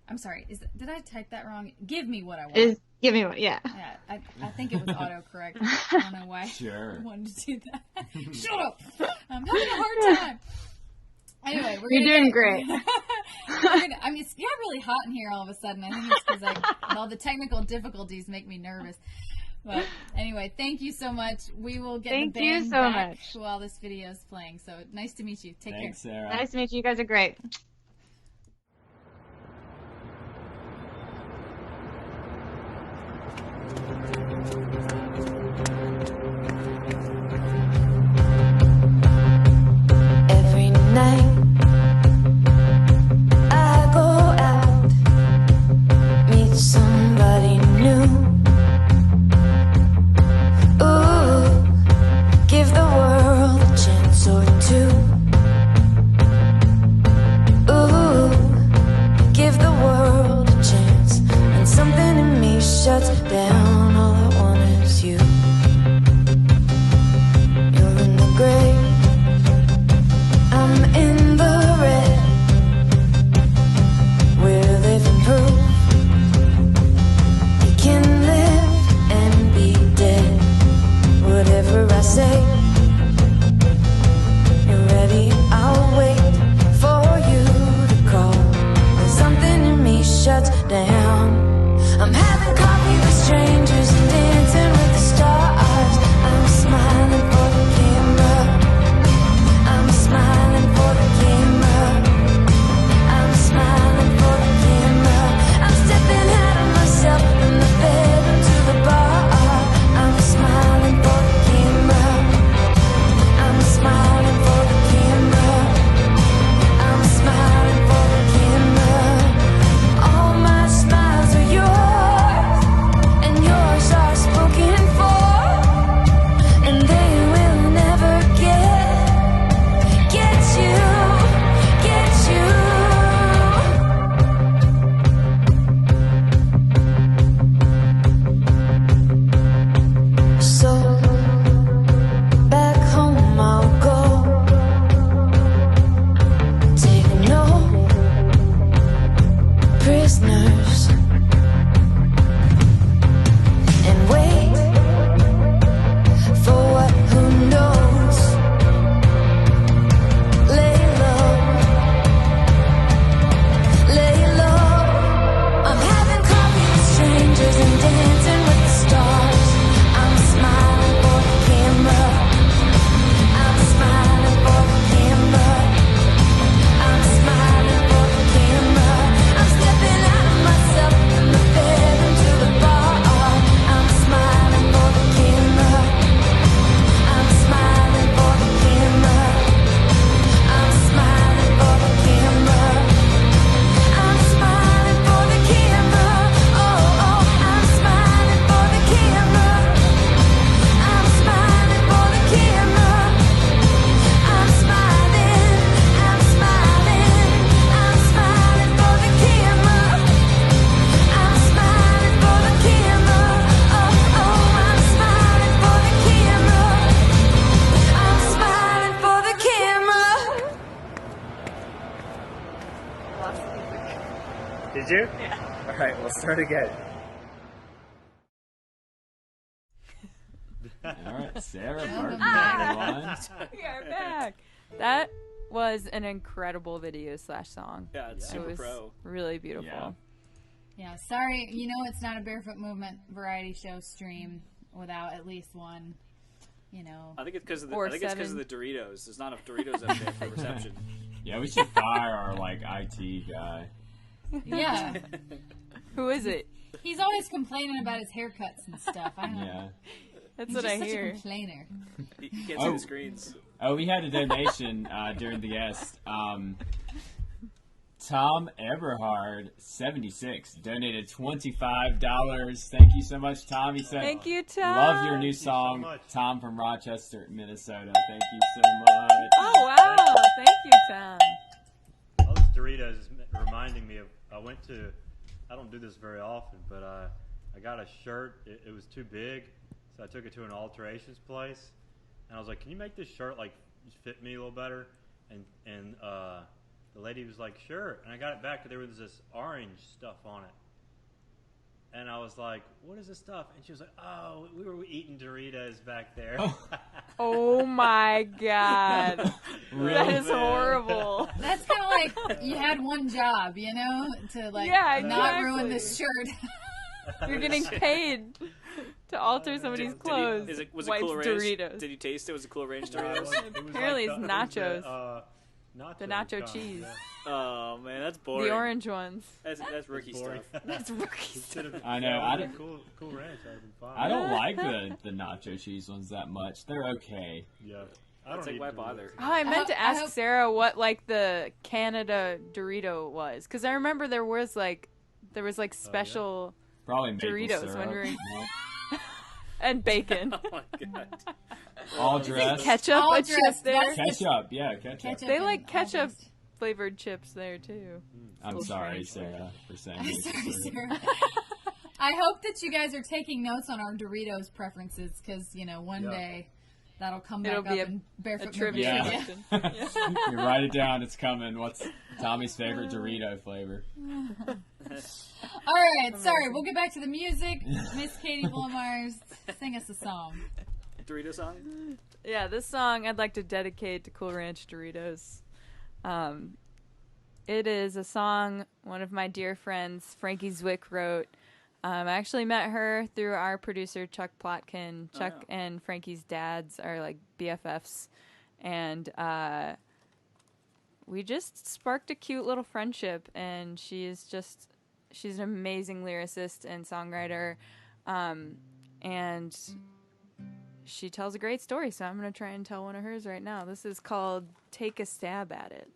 I'm sorry, did I type that wrong? Give Me What I Want. Give Me What, yeah. Yeah, I think it was autocorrect. I don't know why Sure. I wanted to do that. Shut up! I'm having a hard time. Anyway, You're doing great. It's got really hot in here all of a sudden. I think it's because all the technical difficulties make me nervous. But anyway, thank you so much. We will get the band back while this video is playing. So nice to meet you. Take Thanks, care. Sarah. Nice to meet you. You guys are great. Every night I go out, meet somebody new. Ooh, give the world a chance or two. Did you? Yeah. All right, we'll start again. All right, Sarah Burton, everyone. We are back. That was an incredible video / song. Yeah, it's super was pro. Really beautiful. Yeah, sorry, it's not a Barefoot Movement variety show stream without at least one, I think it's because of the Doritos. There's not enough Doritos up there for reception. Yeah, we should fire our IT guy. Yeah. Who is it? He's always complaining about his haircuts and stuff. I don't know. Yeah. That's He's what just I such hear. a complainer. You can't see the screens. Oh, we had a donation during the guest. Tom Eberhard, 76, donated $25. Thank you so much, Tom. He said, Thank you, Tom. Love your new song, Tom from Rochester, Minnesota. Thank you so much. Oh, wow. Thank you, Tom. All those Doritos is reminding me of, I don't do this very often, but I got a shirt. It was too big, so I took it to an alterations place. And I was like, can you make this shirt fit me a little better? And the lady was like, sure. And I got it back, and there was this orange stuff on it. And I was like, what is this stuff? And she was like, oh, we were eating Doritos back there. Oh my God. Really, that is man? horrible. That's kind of like you had one job, to not ruin this shirt. You're getting paid to alter somebody's clothes. Was it Wipes Cool Ranch? Doritos. Did you taste it? Was it Cool Ranch Doritos? Apparently it's nachos. The nacho kind, cheese. Yeah. Oh man, that's boring. The orange ones. That's rookie stuff. That's rookie stuff. I know. I Cool Ranch. I'd been fine. I don't like the nacho cheese ones that much. They're okay. Yeah. It's like, why bother? Oh, I meant to ask Sarah what the Canada Dorito was, because I remember there was special Probably maple Doritos syrup. when we were and bacon. Oh my God. All Is it dressed. ketchup All a dressed. chip there? Ketchup, yeah, ketchup. Ketchup They and like all ketchup dressed. flavored chips there too. I'm Little sorry, strange. Sarah, for saying I'm this. sorry, Sarah. I hope that you guys are taking notes on our Doritos preferences, because one day that'll come back It'll up be in Barefoot trivia Movement. question. You write it down, it's coming. What's Tommy's favorite Dorito flavor? All right, sorry. We'll get back to the music. Miss Katie Blumars, sing us a song. Dorito song? Yeah, this song I'd like to dedicate to Cool Ranch Doritos. It is a song one of my dear friends, Frankie Zwick, wrote. I actually met her through our producer, Chuck Plotkin. Chuck and Frankie's dads are like BFFs. And we just sparked a cute little friendship. And she's an amazing lyricist and songwriter. And she tells a great story, so I'm going to try and tell one of hers right now. This is called Take a Stab at It.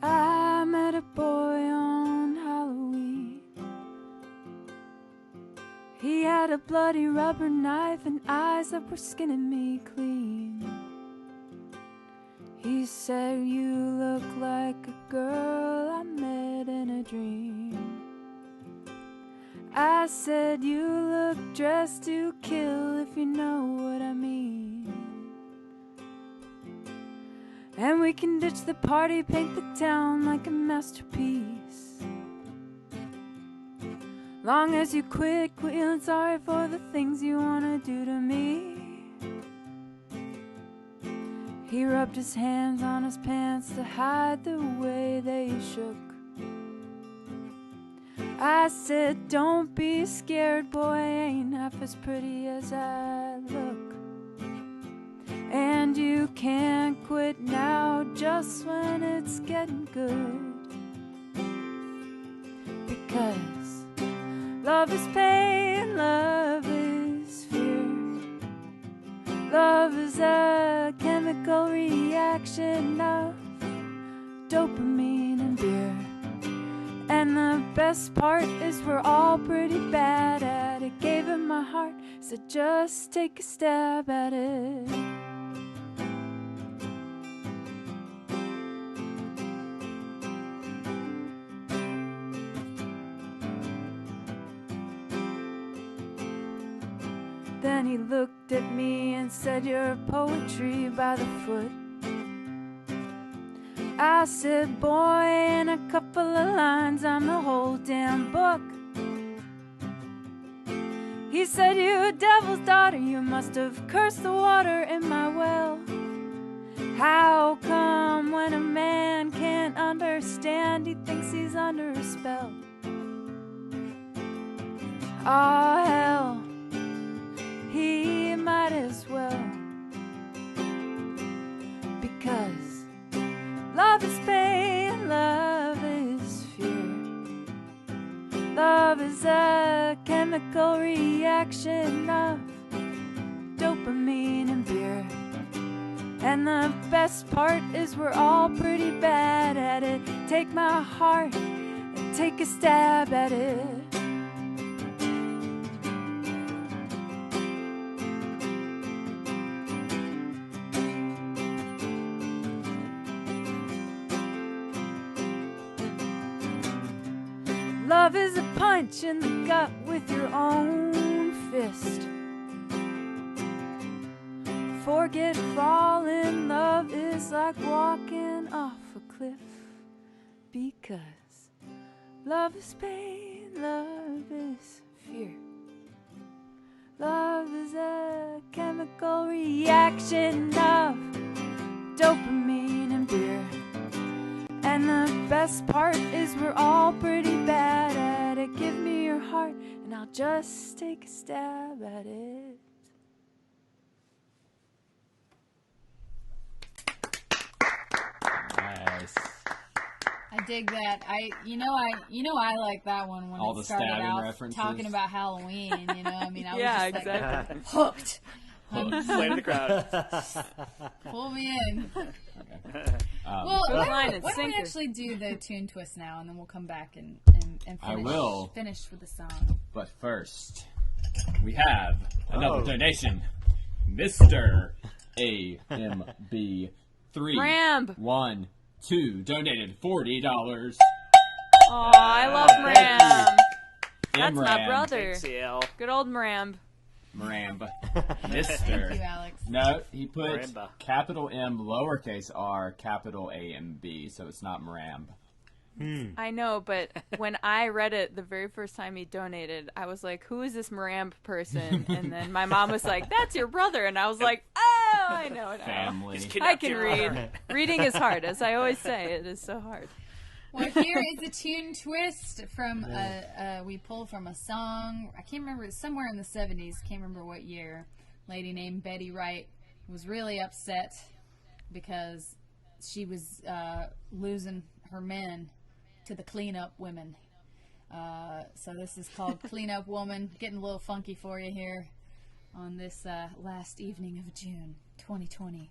I met a boy on Halloween. He had a bloody rubber knife and eyes that were skinning me clean. He said, you look like a girl I met in a dream. I said, you look dressed to kill, if you know what I mean. And we can ditch the party, paint the town like a masterpiece. Long as you quit feeling sorry for the things you wanna do to me. He rubbed his hands on his pants to hide the way they shook. I said, don't be scared, boy, I ain't half as pretty as I look. And you can't quit now just when it's getting good. Because love is pain, love is fear. Love is a chemical reaction of dopamine and beer. And the best part is we're all pretty bad at it. Gave him my heart, said just take a stab at it. then he looked at me and said, "You're poetry by the foot." I said, "Boy, in a couple of lines, I'm the whole damn book." He said, "You devil's daughter, you must have cursed the water in my well. How come when a man can't understand, he thinks he's under a spell?" Oh, hell, he might as well. Because love is pain, love is fear. Love is a chemical reaction of dopamine and beer. And the best part is we're all pretty bad at it. Take my heart and take a stab at it. Love is a punch in the gut with your own fist. Forget falling, love is like walking off a cliff. Because love is pain, love is fear. Love is a chemical reaction of dopamine and beer. And the best part is we're all pretty bad at it. Give me your heart and I'll just take a stab at it. Nice. I dig that. I like that one when All it the started stabbing out references. talking about Halloween. You know, I mean, I was Yeah, just exactly. like hooked. Slay the crowd. Pull me in. Well, why line don't and we sinker. actually do the tune twist now, and then we'll come back and I finish, will. finish with the song. But first, we have another donation. Mr. AMB3 Ramb. 12 donated $40. Oh, I love Mram. That's my Mram. brother. Thanks, CL. Good old Mram. Mram. Thank Mr. you, Alex. No, he put Maramba. capital M, lowercase r, capital A, M, B, so it's not Maramb. I know, but when I read it the very first time he donated, I was like, "Who is this Maramb person?" And then my mom was like, "That's your brother," and I was like, "Oh, I know now. Family. I can read. Reading is hard, as I always say. It is so hard." Well, here is a tune twist from we pulled from a song. I can't remember. It's somewhere in the 70s. Can't remember what year. A lady named Betty Wright was really upset because she was losing her men to the cleanup women. So this is called Cleanup Woman. Getting a little funky for you here on this last evening of June 2020.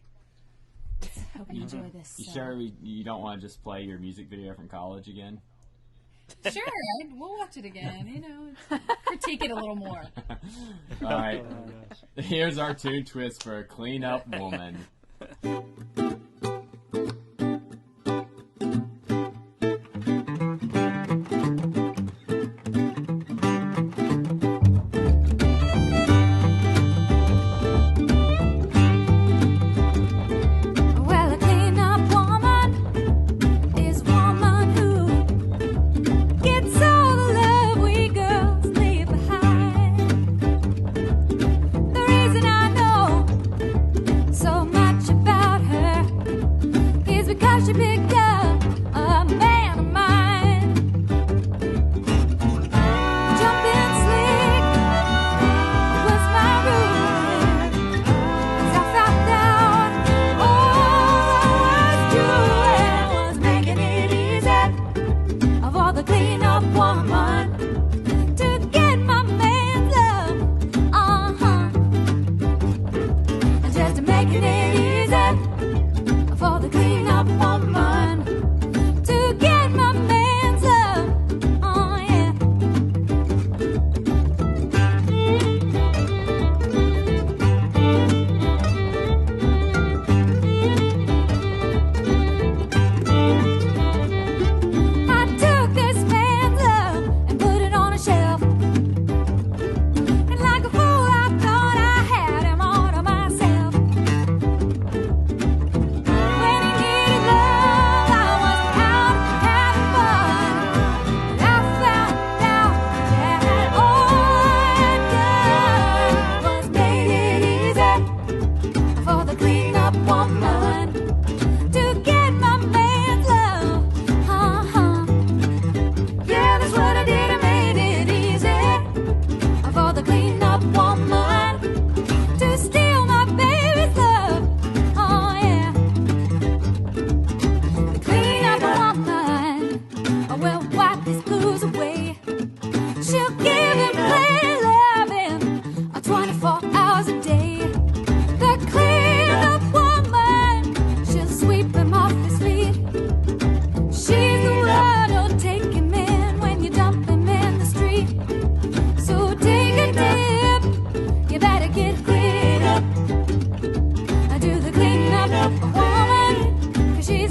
Hope you enjoy this. You sure you don't want to just play your music video from college again? Sure, we'll watch it again. You know, critique it a little more. All right. Here's our tune twist for Cleanup Woman. Well, a clean-up woman is a woman who gets all the love we girls leave behind. The reason I know so much about her is because she picked up a man of mine. Jumping slick was my rule, 'cause I found out all I was doing was making it easy of all the clean-up woman to get my man's love. Just making it easy for the clean-up woman to get my man's love. Oh yeah. I took this man's love and put it on a shelf. And like a fool, I thought I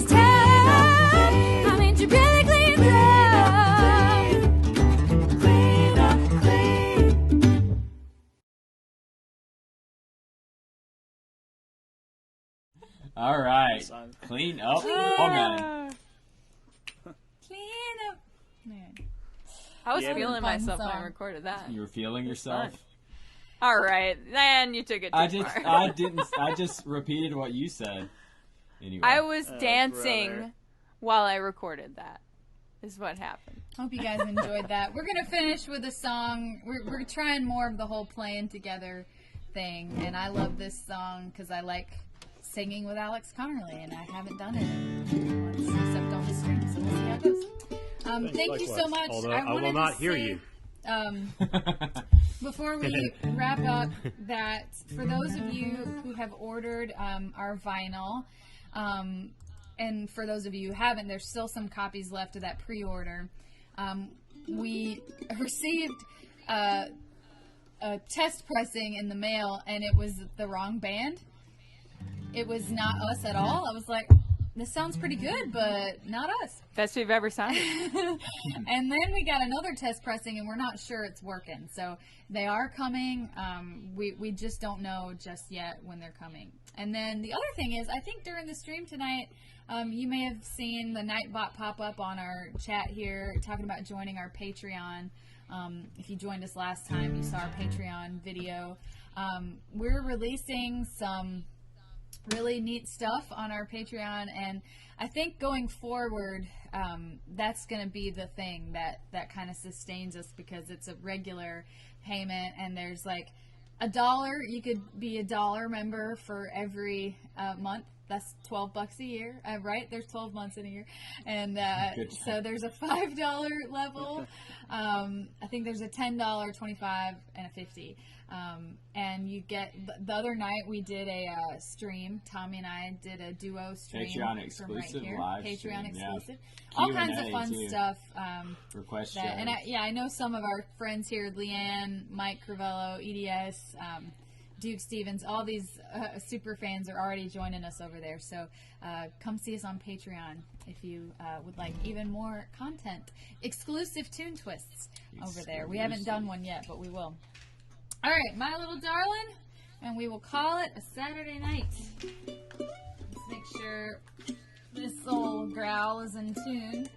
town. I mean, to really clean up. Clean up, clean. All right. Clean up, woman. Clean up. Man. I was Yeah, feeling fun myself when I song. recorded that. You were feeling yourself. All right, then you took it too far. I just repeated what you said. Anyway. I was Oh, dancing brother. while I recorded that. Is what happened. Hope you guys enjoyed that. We're gonna finish with a song. We're trying more of the whole playing together thing, and I love this song because I like singing with Alex Connerly, and I haven't done it once except on the stream, so we'll see how it goes. Thank you so much. Although I wanted will to not hear say, you. Before we wrap up, that for those of you who have ordered our vinyl, and for those of you who haven't, there's still some copies left of that pre-order. We received a test pressing in the mail, and it was the wrong band. It was not us at all. I was like, this sounds pretty good, but not us. Best we've ever sounded. And then we got another test pressing, and we're not sure it's working. So they are coming. We just don't know just yet when they're coming. And then the other thing is, I think during the stream tonight, you may have seen the Nightbot pop up on our chat here talking about joining our Patreon. If you joined us last time, you saw our Patreon video. We're releasing some really neat stuff on our Patreon, and I think going forward, that's going to be the thing that kind of sustains us, because it's a regular payment, and there's like $1. You could be a $1 member for every month. That's $12 a year, right? There's 12 months in a year, and so there's a $5 level. I think there's a $10, $25, and a $50. And you get the other night we did a stream. Tommy and I did a duo stream. Patreon exclusive right live Patreon stream, exclusive. Yeah. All kinds of Q&A fun too. stuff. Request that, and shows. I know some of our friends here, Leanne, Mike Crivello, EDS, Duke Stevens, all these super fans are already joining us over there. So come see us on Patreon if you would like even more content. Exclusive tune twists over there. We haven't done one yet, but we will. All right, my little darling, and we will call it a Saturday night. Let's make sure this old growl is in tune.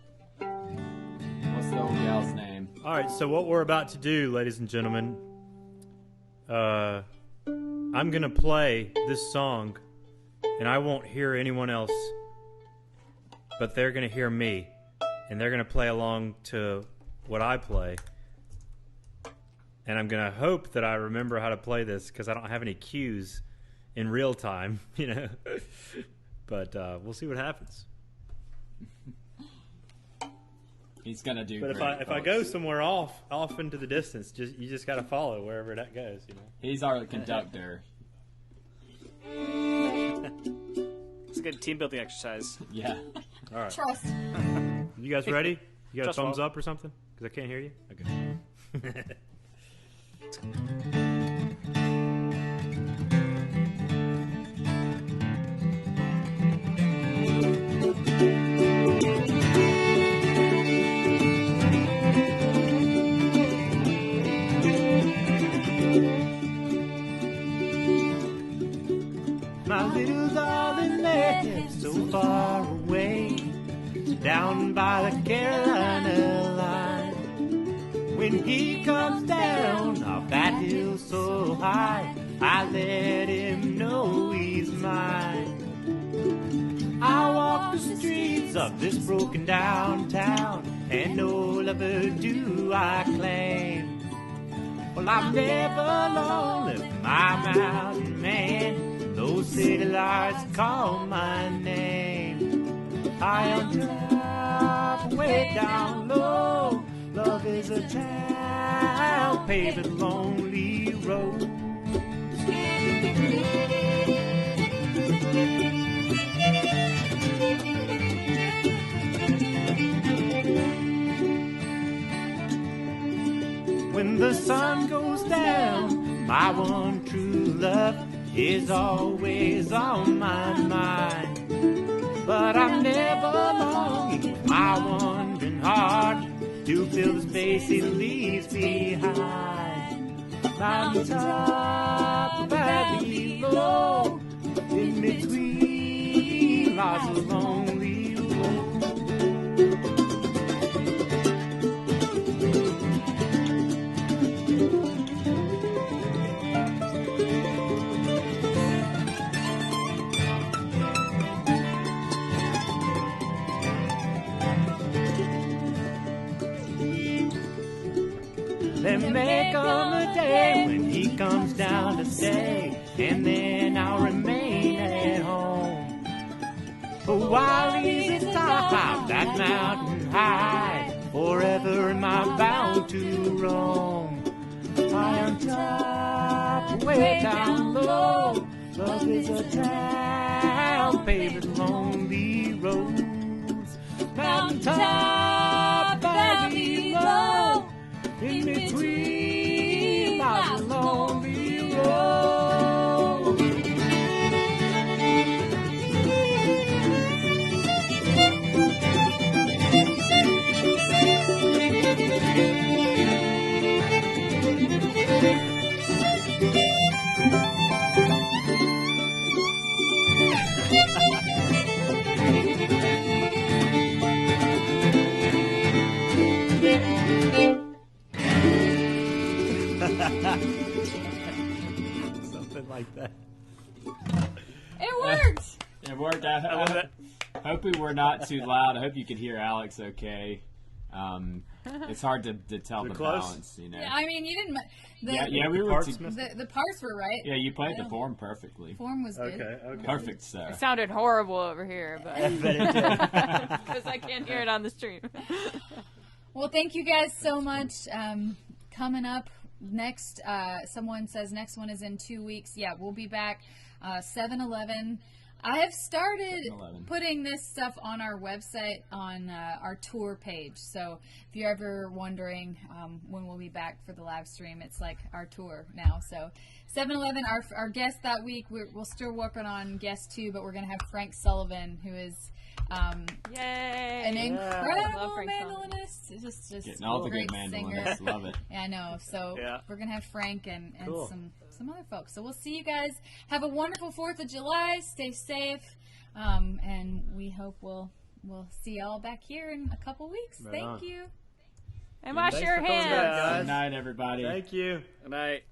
What's the old gal's name? All right, so what we're about to do, ladies and gentlemen, I'm going to play this song, and I won't hear anyone else, but they're going to hear me, and they're going to play along to what I play. And I'm going to hope that I remember how to play this, because I don't have any cues in real time, you know. But we'll see what happens. He's gonna do. But great, if I go somewhere off into the distance, you just got to follow wherever that goes, you know. He's our conductor. It's a good team building exercise. Yeah. All right. Trust. You guys ready? You got Trust a thumbs fall. up or something? Because I can't hear you. Okay. My little darling lives so far away, down by the Carolina line. When he comes down off that hill so high, I let him know he's mine. I walk the streets of this broken down town, and no lover do I claim. Well, I've never lonely my mountain man. Those city lights call my name. I am top, way down low. Love is a town paved with lonely roads. When the sun goes down, my one true love is always on my mind. But I've never space he leaves behind. Mountaintop, valley low, in between lies a lonely road. There may come a day when he comes down to stay, and then I'll remain at home. But while he's atop that mountain high, forever am I bound to roam. High on top, way down low, love is a town paved with lonely roads. Mountain top, valley low, in between lies a lonely road. Something like that. It worked. It worked. I hope we were not too loud. I hope you could hear Alex okay. It's hard to tell the close? balance, you know. Yeah, I mean, you didn't. We were. The parts were right. Yeah, you played the form perfectly. Form was good. Okay. Perfect, sir. It sounded horrible over here, but because I can't hear it on the stream. Well, thank you guys so much. Coming up next, someone says next one is in 2 weeks. Yeah, we'll be back 7-11. I have started 7-11. putting this stuff on our website on our tour page. So if you're ever wondering when we'll be back for the live stream, it's like our tour now. So 7-11, our guest that week, we're still working on guest 2, but we're going to have Frank Sullivan, who is Yay! an incredible Love Frank mandolist. Just Getting all the great good singer. mandolinists. Love it. Yeah, I know. So we're gonna have Frank and Cool. some other folks. So we'll see you guys. Have a wonderful 4th of July. Stay safe, and we hope we'll see y'all back here in a couple weeks. Right Thank on. you. And wash Thanks your for coming hands. back, guys. Good night, everybody. Thank you. Good night.